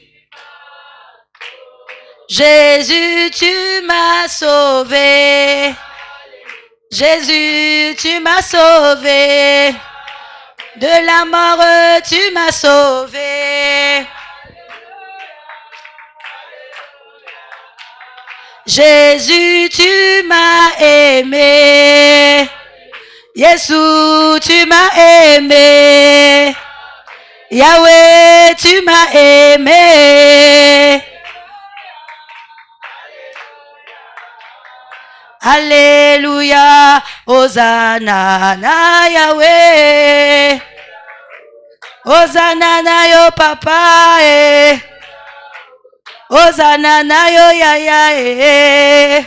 Jésus, tu m'as sauvé. Jésus, tu m'as sauvé. De la mort, tu m'as sauvé. Jésus, tu m'as aimé. Jésus, tu m'as aimé. Yahweh, tu m'as aimé. Alléluia, Hosanna na Yahweh. Hosanna na yo papa eh. Hosanna na yo yaya eh.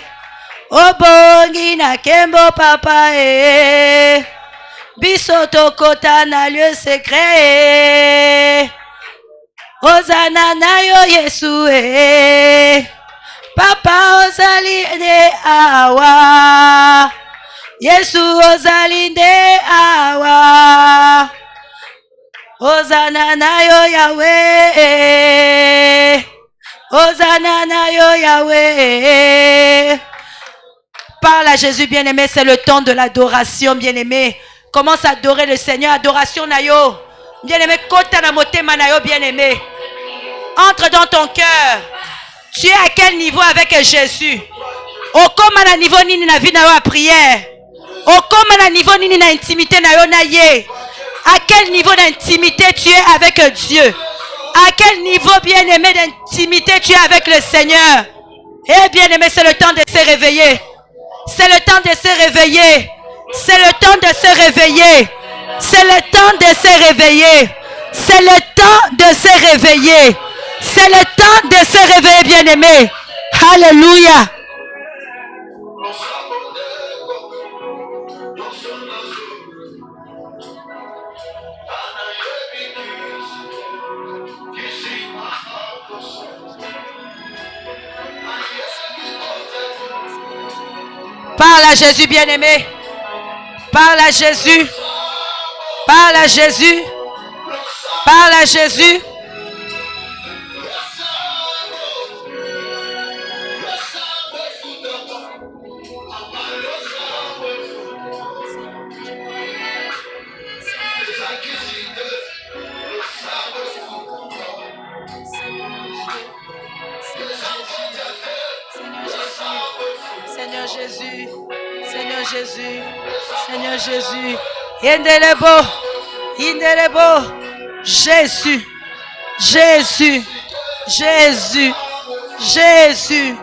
Obongi na kembo papa eh. Biso tokota na lieu secret. Hosanna na yo Yesu eh. Papa ozali nde awa. Yesu ozali nde awa. Hosanna na yo Yahweh. Hosanna na yo Yahweh. Parle à Jésus bien-aimé, c'est le temps de l'adoration bien-aimé. Commence à adorer le Seigneur. Adoration nayo. Bien-aimé, kota na motema nayo, bien-aimé. Entre dans ton cœur. Tu es à quel niveau avec Jésus? Au comme à niveau nini na vie nayo à prière. Au comme à niveau nini na intimité nayo na ye. À quel niveau d'intimité tu es avec Dieu? À quel niveau bien-aimé d'intimité tu es avec le Seigneur? Eh bien-aimé, c'est le temps de se réveiller. C'est le temps de se réveiller. C'est le temps de se réveiller. C'est le temps de se réveiller. C'est le temps de se réveiller. C'est le temps de se réveiller, bien-aimé. Alléluia. Parle à Jésus, bien-aimé. Parle à Jésus. Parle à Jésus. Parle à Jésus. Seigneur Jésus, Seigneur Jésus, Seigneur Jésus, Indelebo, Indelebo, Jésus, Jésus, Jésus, Jésus,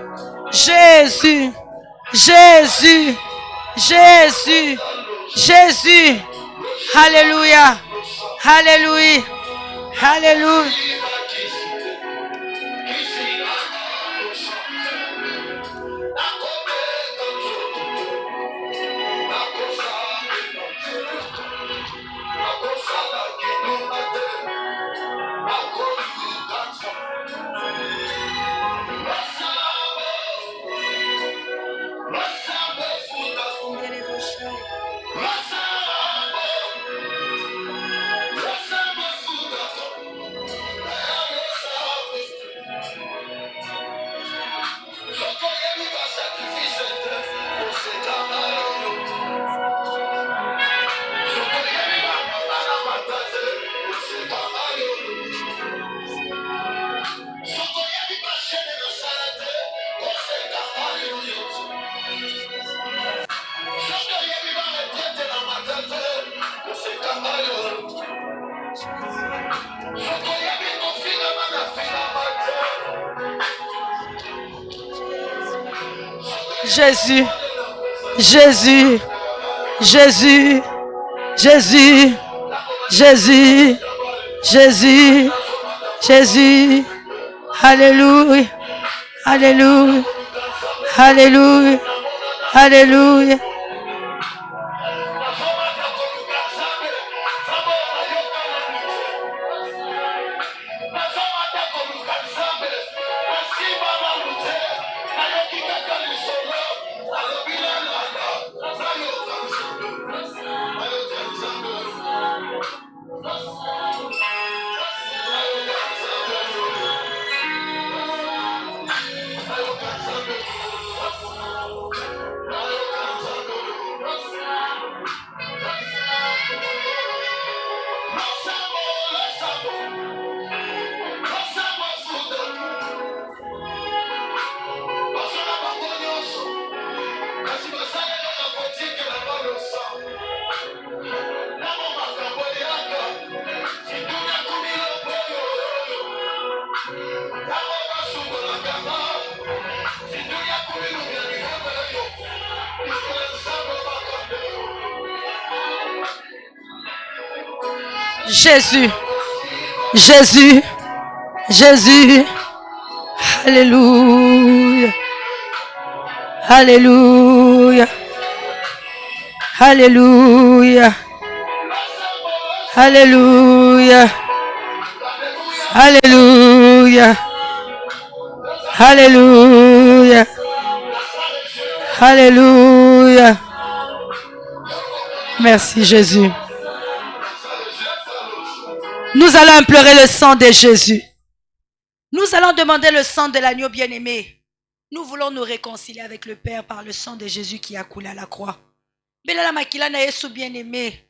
Jésus, Jésus, Jésus, Jésus, Alléluia, Alléluia, Alléluia. Jésus, Jésus, Jésus, Jésus, Jésus, Jésus, Jésus, Alléluia, Alléluia, Alléluia, Alléluia. Jésus, Jésus, Jésus, Alléluia, Alléluia, Alléluia, Alléluia, Alléluia, Alléluia, Alléluia. Merci Jésus. Nous allons implorer le sang de Jésus. Nous allons demander le sang de l'agneau bien-aimé. Nous voulons nous réconcilier avec le Père par le sang de Jésus qui a coulé à la croix. Belala makila na Yesu bien-aimé.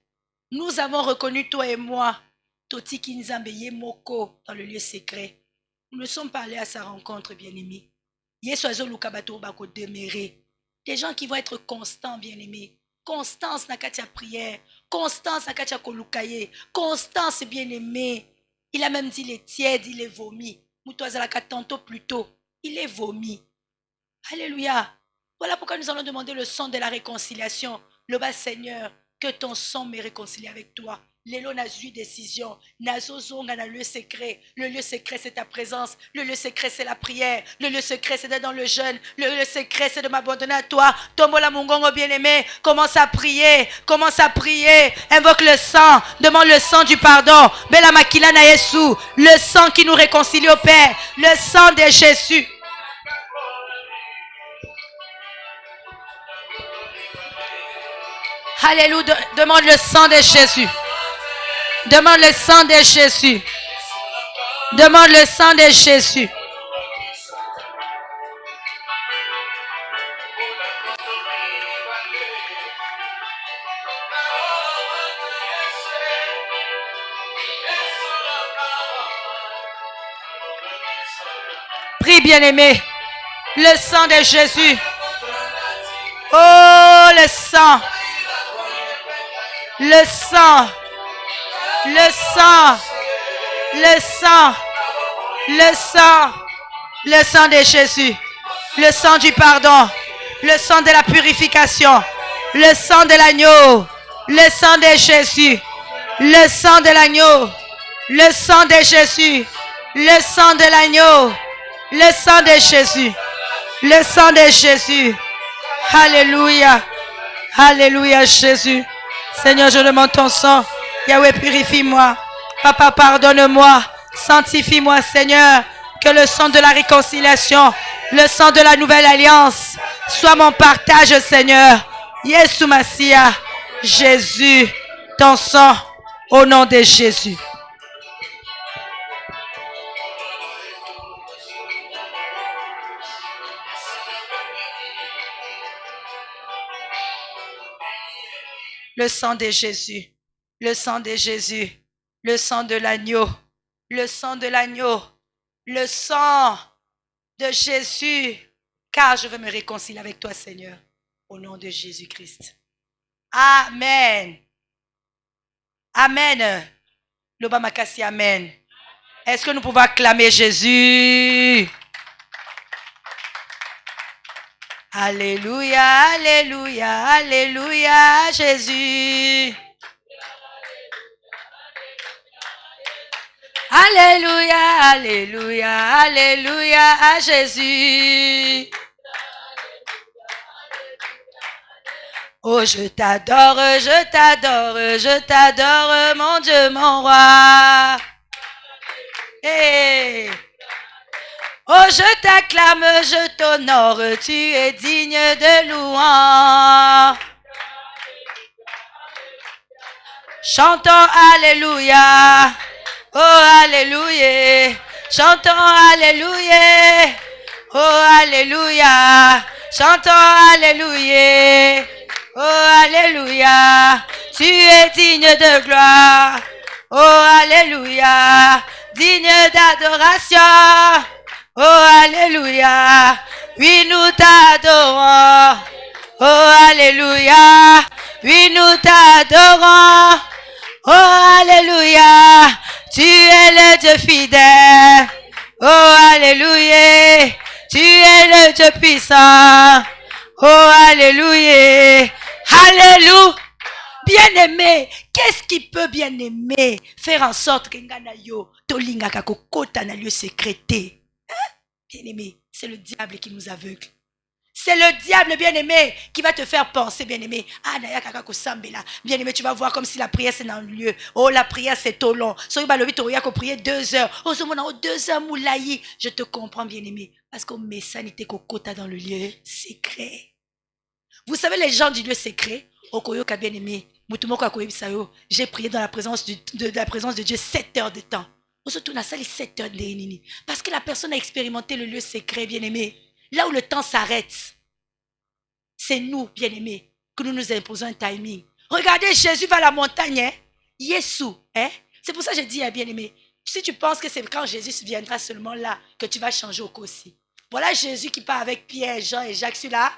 Nous avons reconnu, toi et moi, Totiki Nzambe Yemoko, dans le lieu secret. Nous ne sommes pas allés à sa rencontre, bien-aimés. Yesoazo Lukabato Bako demeurer. Des gens qui vont être constants, bien-aimés. Constance Nakatia prière. Constance Nakatia Kolukaye. Constance, bien-aimé. Il a même dit les tièdes, il est vomi. Moutoazalaka tantôt plus tôt. Il est vomi. Alléluia. Voilà pourquoi nous allons demander le sang de la réconciliation. Le bas Seigneur, que ton sang me réconcilie avec toi. Lélo n'a eu décision. Nazo zonga na lieu secret. Le lieu secret, c'est ta présence. Le lieu secret, c'est la prière. Le lieu secret, c'est d'être dans le jeûne. Le lieu secret, c'est de m'abandonner à toi. Tombola Mungongo bien-aimé, commence à prier. Commence à prier. Invoque le sang. Demande le sang du pardon. Bela Makila na Yesu. Le sang qui nous réconcilie au Père. Le sang de Jésus. Alléluia, demande le sang de Jésus. Demande le sang de Jésus. Demande le sang de Jésus. Prie, bien-aimé. Le sang de Jésus. Oh, le sang. Le sang. Le sang. Le sang. Le sang. Le sang de Jésus. Le sang du pardon. Le sang de la purification. Le sang de l'agneau. Le sang de Jésus. Le sang de l'agneau. Le sang de Jésus. Le sang de l'agneau. Le sang de Jésus. Le sang de Jésus. Alléluia. Alléluia, Jésus. Seigneur, je demande ton sang. Yahweh, purifie-moi. Papa, pardonne-moi. Sanctifie-moi, Seigneur. Que le sang de la réconciliation, le sang de la nouvelle alliance, soit mon partage, Seigneur. Yesu Massia. Jésus, ton sang, au nom de Jésus. Le sang de Jésus, le sang de Jésus, le sang de l'agneau, le sang de l'agneau, le sang de Jésus, car je veux me réconcilier avec toi, Seigneur, au nom de Jésus-Christ. Amen. Amen. L'Obamakasi, amen. Est-ce que nous pouvons acclamer Jésus? Alléluia, alléluia, alléluia, Jésus. Alléluia, alléluia, alléluia à Jésus. Oh, je t'adore, je t'adore, je t'adore, mon Dieu, mon roi. Hey. Oh, je t'acclame, je t'honore, tu es digne de louange. Chantons Alléluia. Oh, Alléluia. Chantons Alléluia. Oh, Alléluia. Chantons Alléluia. Oh, Alléluia. Tu es digne de gloire. Oh, Alléluia. Digne d'adoration. Oh, Alléluia. Oui, nous t'adorons. Oh, Alléluia. Oui, nous t'adorons. Oh, Alléluia. Tu es le Dieu fidèle. Oh, Alléluia. Tu es le Dieu puissant. Oh, Alléluia. Alléluia. Bien-aimé, qu'est-ce qui peut, bien-aimé, faire en sorte que Nganayo, Tolinga Kakokota na lieu secrété? Bien-aimé, c'est le diable qui nous aveugle. C'est le diable, bien-aimé, qui va te faire penser, bien-aimé. Ah, Naya Kakako Sambela. Bien-aimé, tu vas voir comme si la prière c'est dans le lieu. Oh, la prière c'est trop long. Soyez balobi Toria ko prier 2 heures. Oh, 2 heures moulayi. Je te comprends, bien-aimé. Parce qu'on met sanité kokota dans le lieu secret. Vous savez, les gens du lieu secret, Okoyoka, bien-aimé, j'ai prié dans la présence de Dieu 7 heures de temps. Surtout dans la salle 7 heures de réunion. Parce que la personne a expérimenté le lieu secret, bien-aimé. Là où le temps s'arrête, c'est nous, bien-aimés, que nous nous imposons un timing. Regardez, Jésus va à la montagne. Hein? Yesu. Hein? C'est pour ça que je dis, bien aimé, si tu penses que c'est quand Jésus viendra seulement là que tu vas changer au aussi. Voilà Jésus qui part avec Pierre, Jean et Jacques sur la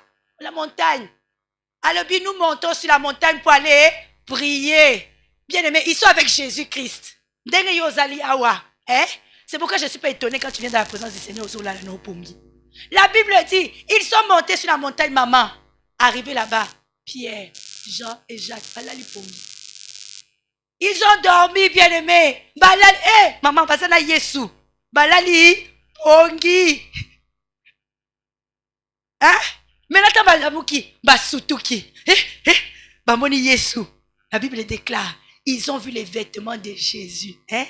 montagne. Alors, nous montons sur la montagne pour aller prier. Bien aimé, ils sont avec Jésus-Christ. Hein? C'est pourquoi je ne suis pas étonné quand tu viens dans la présence du Seigneur. La Bible dit, ils sont montés sur la montagne, maman. Arrivés là-bas, Pierre, Jean et Jacques. Ils ont dormi, bien aimé. Maman, parce que Yesu. Balali, Pongi. Hein? Maintenant, balamuki, basutuki. Bamoni Yesu. La Bible déclare, ils ont vu les vêtements de Jésus. Hein?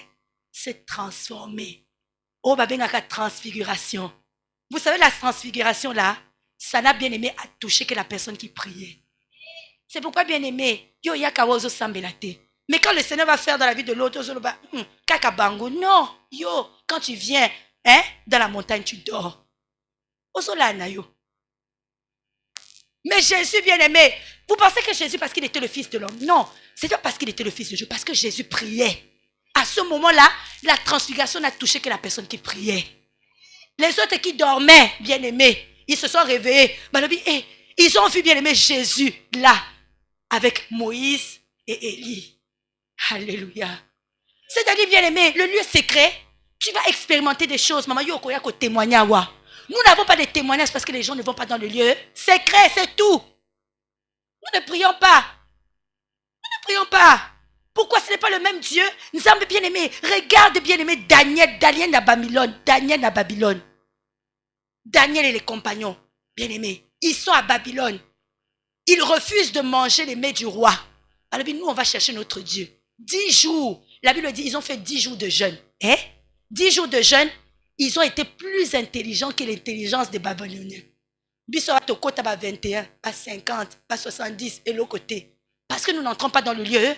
Se transformer. Oh, babengaka transfiguration. Vous savez, la transfiguration là, ça n'a bien aimé à toucher que la personne qui priait. C'est pourquoi, bien aimé, yo yakawozo sambelate. Mais quand le Seigneur va faire dans la vie de l'autre, kakabango, non, yo, quand tu viens, hein, dans la montagne, tu dors. Osolana yo. Mais Jésus, bien aimé, vous pensez que Jésus, parce qu'il était le fils de l'homme? Non, c'est pas parce qu'il était le fils de Dieu, parce que Jésus priait. À ce moment-là, la transfiguration n'a touché que la personne qui priait. Les autres qui dormaient, bien aimés, ils se sont réveillés. Ils ont vu, bien aimé, Jésus là, avec Moïse et Élie. Alléluia. C'est-à-dire, bien aimé, le lieu secret, tu vas expérimenter des choses. Maman, yoko yako témoigner. Nous n'avons pas de témoignages parce que les gens ne vont pas dans le lieu secret, c'est tout. Nous ne prions pas. Nous ne prions pas. Pourquoi ce n'est pas le même Dieu? Nous sommes bien aimés. Regarde, bien aimé, Daniel à Babylone. Daniel et les compagnons, bien aimés, ils sont à Babylone. Ils refusent de manger les mets du roi. Alors, nous, on va chercher notre Dieu. 10 jours. La Bible dit, ils ont fait 10 jours de jeûne. 10 jours de jeûne, ils ont été plus intelligents que l'intelligence des Babyloniens. Biso à Tokota, 21, pas 50, pas 70, et l'autre côté. Parce que nous n'entrons pas dans le lieu.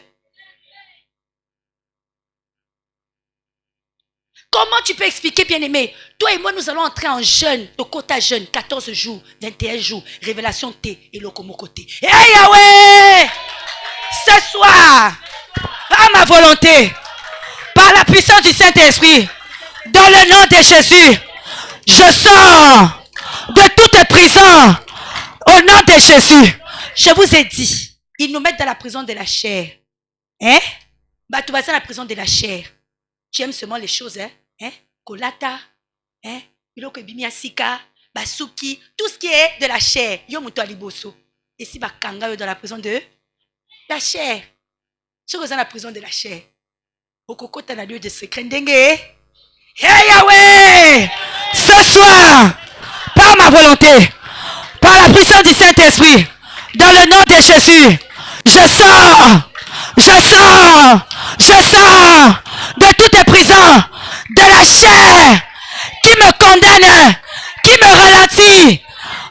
Comment tu peux expliquer, bien-aimé? Toi et moi, nous allons entrer en jeûne, Tokota jeûne, 14 jours, 21 jours, révélation T et Lokomo côté. Et Yahweh, ce soir, par ma volonté, par la puissance du Saint-Esprit, dans le nom de Jésus, je sors de toute prison au nom de Jésus. Je vous ai dit, ils nous mettent dans la prison de la chair. Hein? Bah, tu vas dans la prison de la chair. Tu aimes seulement les choses, hein? Kolata, biloko bimi asika, basuki, tout ce qui est de la chair. Yo muto aliboso. Et si bakanga yo dans la prison de la chair. Si vous êtes dans la prison de la chair, okoko ta na lieu de secret ndenge. Hey Yahweh, ce soir, par ma volonté, par la puissance du Saint-Esprit, dans le nom de Jésus, je sors de toutes prisons de la chair qui me condamne, qui me ralentit.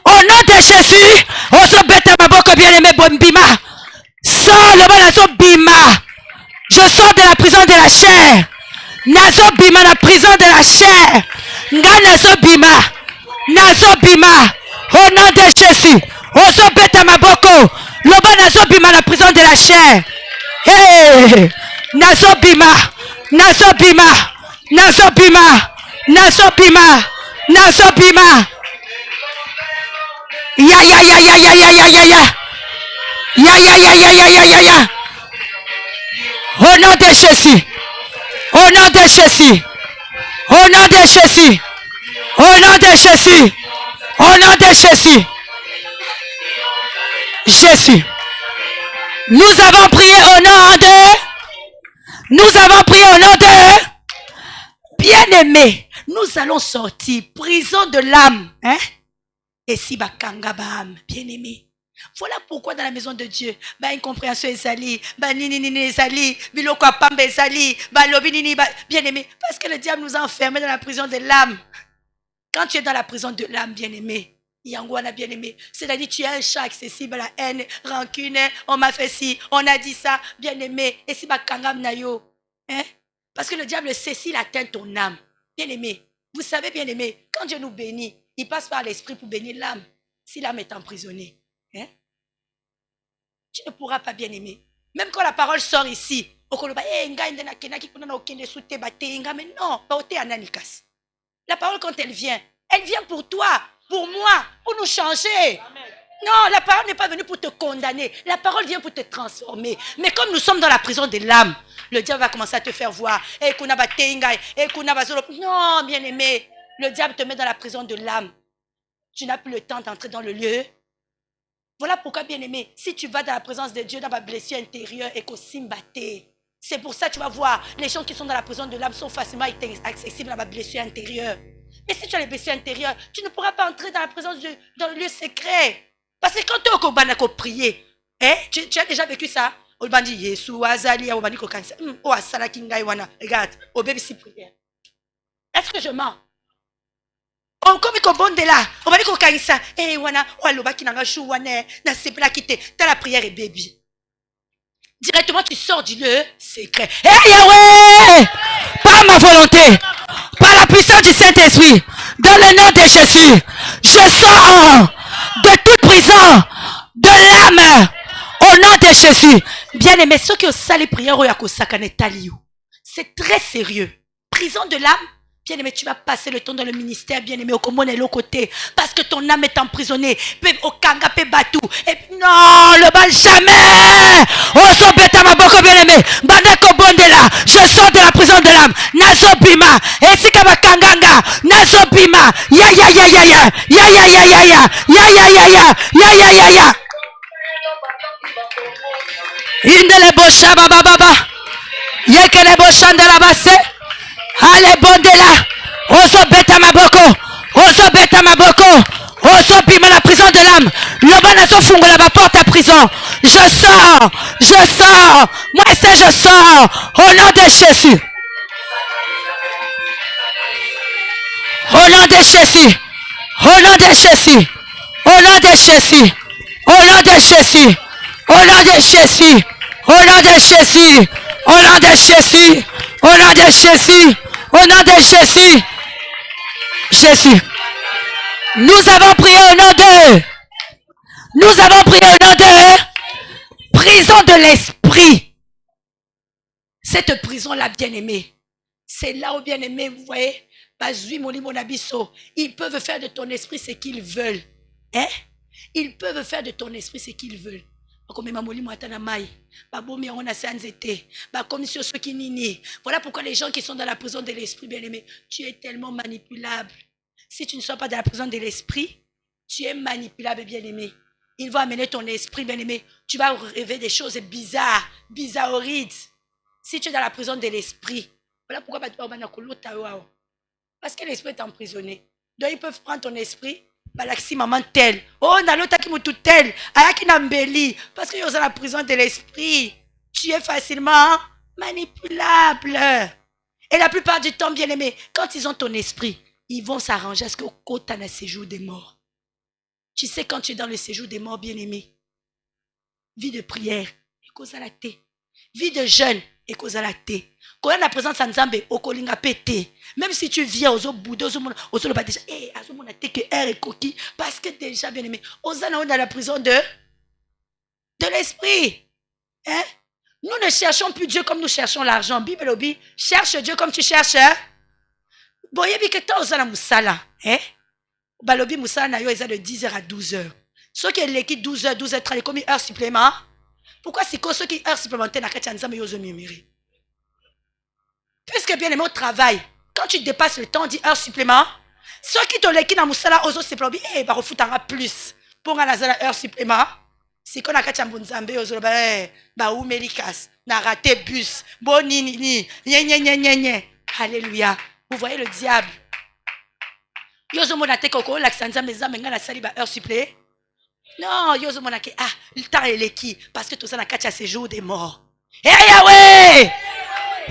Au nom de Jésus, Osobeta Maboko bien-aimé Bombima, sors le balazo Bima. Je sors de la prison de la chair. Nazo Bima, la prison de la chair. Nga Nazo Bima. Au nom de Jésus, Osobeta Maboko, le Nazo Bima, la prison de la chair. Hey, Nazo Bima. Ya. Au nom de Jésus. Au nom de Jésus. Au nom de Jésus. Au nom de Jésus. Au nom de Jésus. Jésus. Nous avons prié au nom de. Nous avons prié au nom de. Bien-aimé, nous allons sortir. Prison de l'âme. Hein? Et si bakanga ba âme. Bien-aimé. Voilà pourquoi dans la maison de Dieu, incompréhension ezali, nini ezali, biloko apambe ezali, lobi nini, bien-aimé, parce que le diable nous a enfermés dans la prison de l'âme. Quand tu es dans la prison de l'âme, bien-aimé, Yangwana, bien-aimé, c'est-à-dire tu es un chat accessible à la haine, rancune, on m'a fait ci, on a dit ça, bien-aimé, et si bakangam nayo, hein? Parce que le diable sait s'il atteint ton âme, bien-aimé. Vous savez, bien-aimé, quand Dieu nous bénit, il passe par l'esprit pour bénir l'âme, si l'âme est emprisonnée. Hein? Tu ne pourras pas, bien-aimé. Même quand la parole sort ici, mais non, la parole, quand elle vient pour toi, pour moi, pour nous changer. Non, la parole n'est pas venue pour te condamner. La parole vient pour te transformer. Mais comme nous sommes dans la prison de l'âme, le diable va commencer à te faire voir. Non, bien-aimé, le diable te met dans la prison de l'âme. Tu n'as plus le temps d'entrer dans le lieu. Voilà pourquoi, bien-aimé, si tu vas dans la présence de Dieu, dans ma blessure intérieure, c'est pour ça que tu vas voir, les gens qui sont dans la prison de l'âme sont facilement accessibles à ma blessure intérieure. Et si tu as les blessures intérieures, tu ne pourras pas entrer dans la présence de Dieu, dans le lieu secret. Parce que quand tu es au prier, tu as déjà vécu ça? Regarde, au bébé si prière. Est-ce que je mens? Comme il bonde là, on va dire qu'on a ça. Eh, wana, waloba qui n'a chou wane, na sepla quitté. T'as la prière et baby. Directement, tu sors du lieu secret. Eh, Yahweh! Par ma volonté, par la puissance du Saint-Esprit, dans le nom de Jésus, je sors de toute prison, de l'âme, au nom de Jésus. Bien aimé, ceux qui ont salé prière, c'est très sérieux. Prison de l'âme. Bien aimé, tu vas passer le temps dans le ministère, bien aimé, au Comon et l'autre côté, parce que ton âme est emprisonnée, au Kangapé Batou. Et non, le bal jamais. Oso beta ma boko, bien aimé, Bandeko Bondela, je sors de la prison de l'âme, Nazo Bima, et si Kaba Kanganga, Nazo Bima, ya ya ya ya ya, ya ya ya ya ya, ya ya ya ya, ya ya ya ya. Indele Bosha Baba Baba, Yekele Bosha de la Basse. Allez, bondela. Oso beta maboko. Oso beta maboko. Oso bima la prison de l'âme. L'obanazo fungola ma porte à prison. Je sors. Je sors. Moi, c'est je sors. Au nom de Jésus. Au nom de Jésus. Au nom de Jésus. Au nom de Jésus. Au nom de Jésus. Au nom de Jésus. Au nom de Jésus. Au nom de Jésus. Au nom de Jésus. Au nom de Jésus. Jésus. Nous avons prié au nom de. Nous avons prié au nom de. Prison de l'esprit. Cette prison-là, bien-aimée. C'est là où, bien-aimé, vous voyez. Ils peuvent faire de ton esprit ce qu'ils veulent. Hein? Ils peuvent faire de ton esprit ce qu'ils veulent. Voilà pourquoi les gens qui sont dans la prison de l'esprit, bien-aimé, tu es tellement manipulable. Si tu ne sois pas dans la prison de l'esprit, tu es manipulable, bien-aimé. Il va amener ton esprit, bien-aimé. Tu vas rêver des choses bizarres, bizarroïdes. Si tu es dans la prison de l'esprit, voilà pourquoi parce que l'esprit est emprisonné. Donc ils peuvent prendre ton esprit. Balaxi maman tel. Oh, nalota ki mutu tel. Ayaki nambeli. Parce que dans la prison de l'esprit, tu es facilement manipulable. Et la plupart du temps, bien aimé, quand ils ont ton esprit, ils vont s'arranger à ce que tu as le séjour des morts. Tu sais, quand tu es dans le séjour des morts, bien aimé, vie de prière, et cause à la thé. Vie de jeûne, et cause à la thé. Quand on a la présence de Nzambe, au kolinga pété. Même si tu viens aux autres bouddhas, aux autres déjà, parce que déjà, bien aimé, on est dans la prison de l'esprit. Hein? Nous ne cherchons plus Dieu comme nous cherchons l'argent. Bible obi, cherche Dieu comme tu cherches. Boye bi que tu as la moussala. Hein? Balobi moussala na yo est de 10h à 12h. Ceux qui l'équipe 12h, 12h30, comme une heure supplément. Pourquoi c'est que ceux qui heure supplémentaire na katia nzambe yo zo mimiri? Puisque bien aimé au travail, quand tu dépasses le temps, 10 heures supplément, ceux qui t'ont l'équipe dans moussala aux autres c'est probable, bah refutanga plus pour un heure supplément. Si qu'on a katia mbunzambe aux autres bah ou melikas, na raté bus, bon ni, alléluia. Vous voyez le diable. Yozo monate koko l'axanza meza menga la sali ba heure supplé. Non, yozo monake le temps est l'équipe parce que tout ça na katia séjour des morts. Hey Yahweh!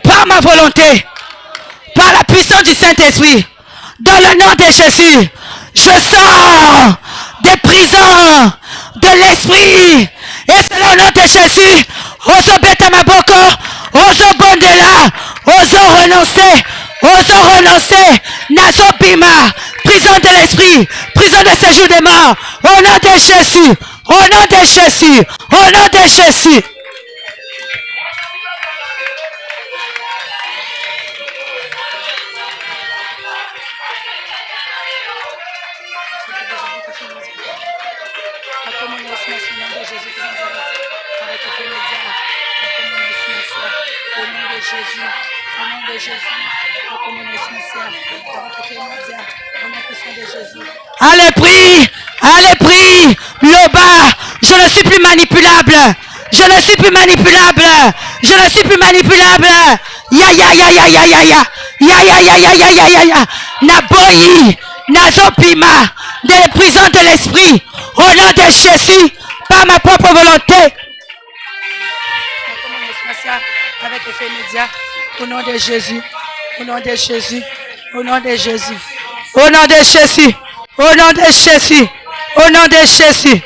Par ma volonté, par la puissance du Saint-Esprit, dans le nom de Jésus, je sors des prisons de l'esprit. Et c'est le nom de Jésus. Oso beta maboko, oso bondela, oso renoncer, naso pima, prison de l'esprit, prison de séjour des morts, au nom de Jésus, Au nom de Jésus. Au nom de Jésus. Allez, prie. Allez, prie. Loba, je ne suis plus manipulable. Je ne suis plus manipulable. Je ne suis plus manipulable. Ya, ya, ya, ya, ya, ya, ya. Ya, ya, ya, ya, ya, ya, ya, ya. Naboyi, Nazopima, de la prison de l'esprit. Au nom de Jésus, par ma propre volonté. Avec effet immédiat, au nom de Jésus, au nom de Jésus, au nom de Jésus, au nom de Jésus, au nom de Jésus, au nom de Jésus.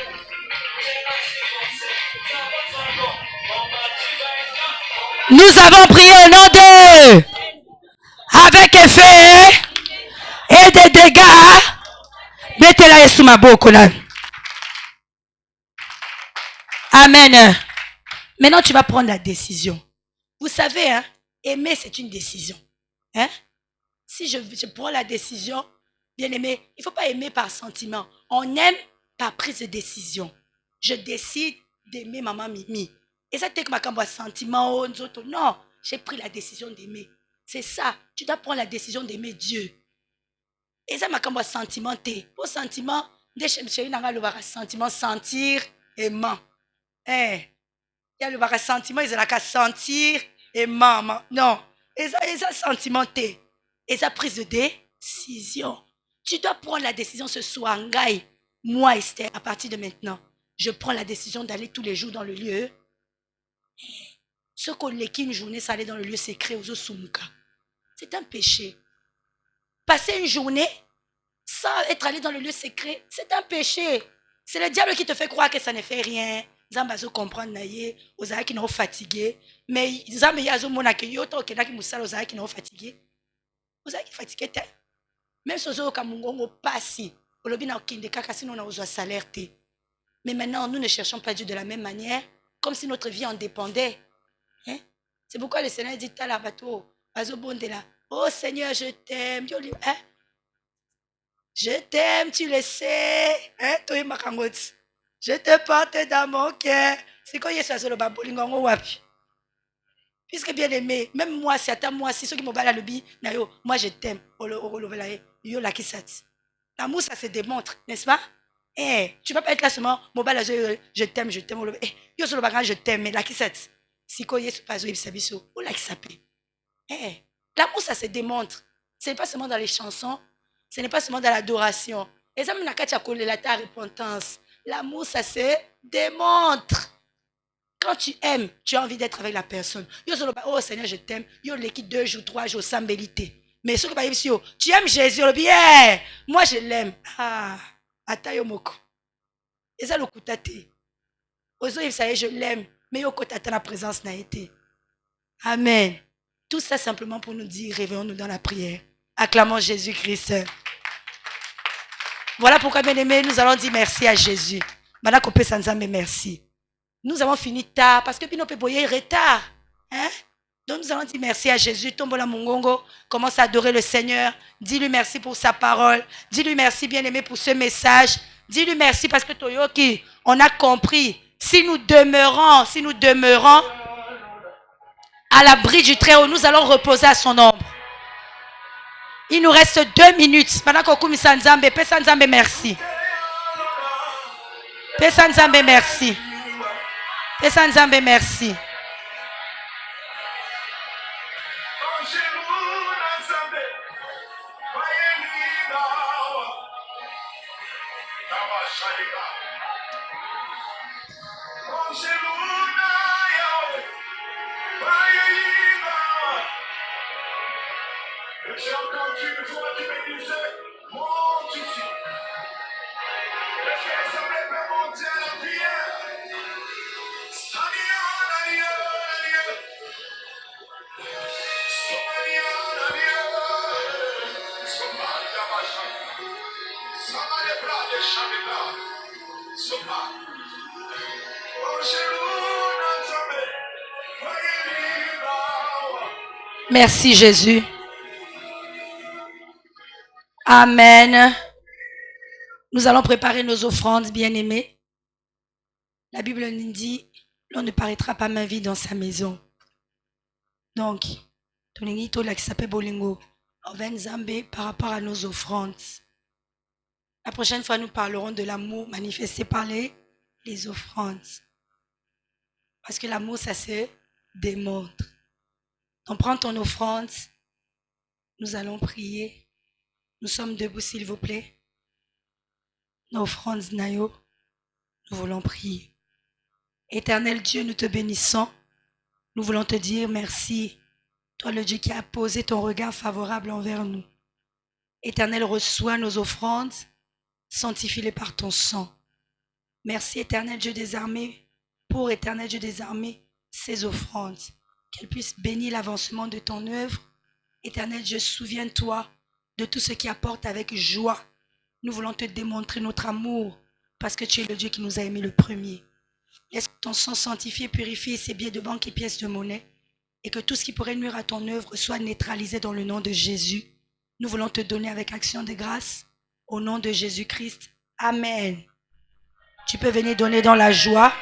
Nous avons prié au nom de, avec effet et des dégâts. Mettez-la sous ma bouche. Amen. Maintenant, tu vas prendre la décision. Vous savez, hein, aimer, c'est une décision. Hein? Si je prends la décision, bien aimé, il ne faut pas aimer par sentiment. On aime par prise de décision. Je décide d'aimer maman Mimi. Et ça, c'est que ma sentiment, non, j'ai pris la décision d'aimer. C'est ça. Tu dois prendre la décision d'aimer Dieu. Et ça, ma sentiment, pour sentiment, sentiment, sentir, aimant. Il y a le sentiment, ils ont qu'à sentir, aimant. Non. Et ça, sentiment, et ça, prise de décision. Tu dois prendre la décision ce soir, Ngaï. Moi, Esther, à partir de maintenant, je prends la décision d'aller tous les jours dans le lieu. Ce qu'on l'équipe une journée, ça aller dans le lieu secret aux Osumuka. C'est un péché. Passer une journée sans être allé dans le lieu secret, c'est un péché. C'est le diable qui te fait croire que ça ne fait rien. Zambazo comprendre naïe, aux qui sont fatigués. Mais Zambe yazo mona que yoto que naki musala aux qui sont fatigués. Aux qui fatigués te. Même si aux kamungongo passi, au lobby na okinde kaka sinon on a besoin salaire te. Mais maintenant nous ne cherchons pas Dieu de la même manière, comme si notre vie en dépendait. Hein? C'est pourquoi le Seigneur dit tala bato, bazo bondela. Oh Seigneur, je t'aime. Hein? Je t'aime, tu le sais. Hein? Je te porte dans mon cœur. C'est quand il y a ce babolingo wapi. Puisque bien aimé, même moi, c'est à moi, si ceux qui m'ont balé le bi, moi je t'aime. L'amour, ça se démontre, n'est-ce pas? Tu ne vas pas être là seulement, je t'aime, je t'aime. Je t'aime, mais la qui s'attend. Si quoi il y a ce pas ou la qui s'appelle. L'amour, ça se démontre. Ce n'est pas seulement dans les chansons, ce n'est pas seulement dans l'adoration. Et ça, la repentance. L'amour, ça se démontre. Quand tu aimes, tu as envie d'être avec la personne. Oh Seigneur, je t'aime. Yo l'équipe 2 jours, 3 jours, sans bellité. Mais ce que tu aimes Jésus, moi je l'aime. Ah, atayo moko. Et ça le coup tate. Ozo je l'aime. Mais yo kotata la présence n'a été. Amen. Tout ça simplement pour nous dire, réveillons-nous dans la prière. Acclamons Jésus-Christ. Voilà pourquoi, bien aimé, nous allons dire merci à Jésus. Maintenant qu'on peut s'en dire merci. Nous avons fini tard parce que puis nous peut boyer retard. Hein? Donc nous allons dire merci à Jésus. Tombola Mungongo, commence à adorer le Seigneur. Dis-lui merci pour sa parole. Dis-lui merci, bien aimé, pour ce message. Dis-lui merci parce que Toyoki, on a compris. Si nous demeurons à l'abri du Très-Haut, nous allons reposer à son ombre. Il nous reste 2 minutes. Pendant qu'on commence à Nzambe, Pesa Nzambe, merci. Pesa Nzambe, merci. Pesa Nzambe, merci. J'ai entendu une voix qui me disait, monte ici. Est-ce qu'elle semblait pas monter à la prière? Sopa. Merci Jésus. Amen. Nous allons préparer nos offrandes, bien-aimés. La Bible nous dit, l'on ne paraîtra pas main vide dans sa maison. Donc, Tonengito là qui s'appelle Bolingo, on va Nzambe par rapport à nos offrandes. La prochaine fois, nous parlerons de l'amour manifesté par les offrandes. Parce que l'amour, ça se démontre. Donc, prends ton offrande. Nous allons prier. Nous sommes debout, s'il vous plaît. Nos offrandes, Nayo, nous voulons prier. Éternel Dieu, nous te bénissons. Nous voulons te dire merci. Toi, le Dieu qui a posé ton regard favorable envers nous. Éternel, reçois nos offrandes. Sanctifie-les par ton sang. Merci, Éternel Dieu des armées, pour Éternel Dieu des armées, ces offrandes. Qu'elles puissent bénir l'avancement de ton œuvre. Éternel Dieu, souviens-toi de tout ce qui apporte avec joie. Nous voulons te démontrer notre amour parce que tu es le Dieu qui nous a aimés le premier. Laisse ton sang sanctifier, purifier ces billets de banque et pièces de monnaie et que tout ce qui pourrait nuire à ton œuvre soit neutralisé dans le nom de Jésus. Nous voulons te donner avec action de grâce au nom de Jésus-Christ. Amen. Tu peux venir donner dans la joie.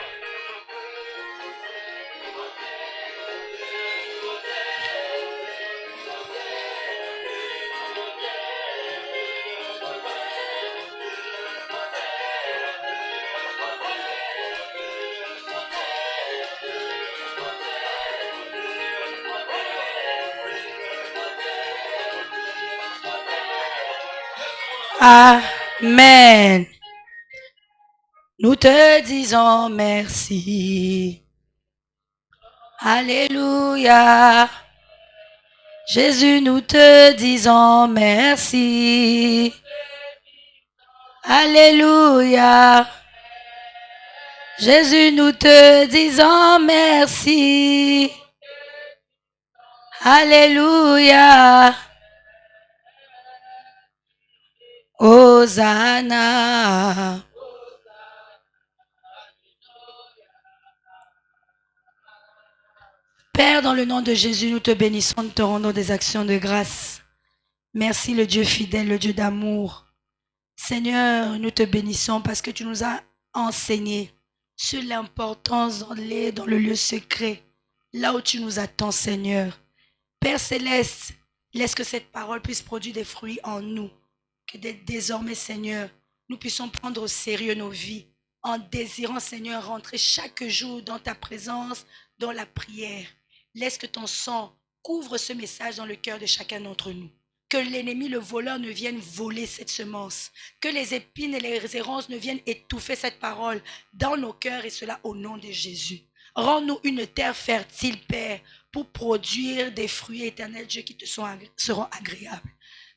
Amen. Nous te disons merci. Alléluia. Jésus, nous te disons merci. Alléluia. Jésus, nous te disons merci. Alléluia. Hosanna. Père, dans le nom de Jésus, nous te bénissons, nous te rendons des actions de grâce. Merci le Dieu fidèle, le Dieu d'amour. Seigneur, nous te bénissons parce que tu nous as enseigné sur l'importance d'aller dans le lieu secret, là où tu nous attends, Seigneur. Père céleste, laisse que cette parole puisse produire des fruits en nous. Que désormais, Seigneur, nous puissions prendre au sérieux nos vies en désirant, Seigneur, rentrer chaque jour dans ta présence, dans la prière. Laisse que ton sang couvre ce message dans le cœur de chacun d'entre nous. Que l'ennemi, le voleur, ne vienne voler cette semence. Que les épines et les errances ne viennent étouffer cette parole dans nos cœurs et cela au nom de Jésus. Rends-nous une terre fertile, Père, pour produire des fruits éternels, Dieu, qui te seront agréables.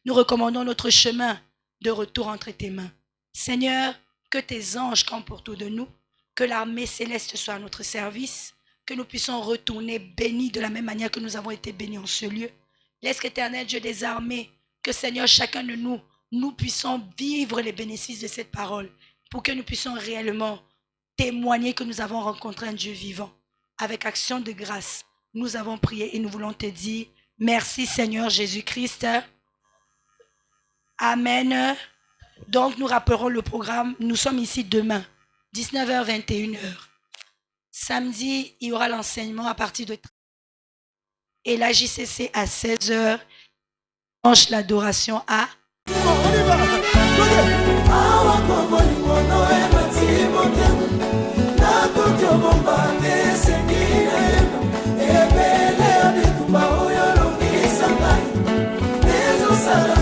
Nous recommandons notre chemin de retour entre tes mains. Seigneur, que tes anges campent autour de nous, que l'armée céleste soit à notre service, que nous puissions retourner bénis de la même manière que nous avons été bénis en ce lieu. Laisse qu'éternel Dieu des armées, que Seigneur, chacun de nous puissions vivre les bénéfices de cette parole pour que nous puissions réellement témoigner que nous avons rencontré un Dieu vivant. Avec action de grâce, nous avons prié et nous voulons te dire merci Seigneur Jésus-Christ. Amen. Donc nous rappellerons le programme. Nous sommes ici demain, 19h, 21h. Samedi, il y aura l'enseignement à partir de 13h. Et la JCC à 16h. Dimanche, l'adoration à... On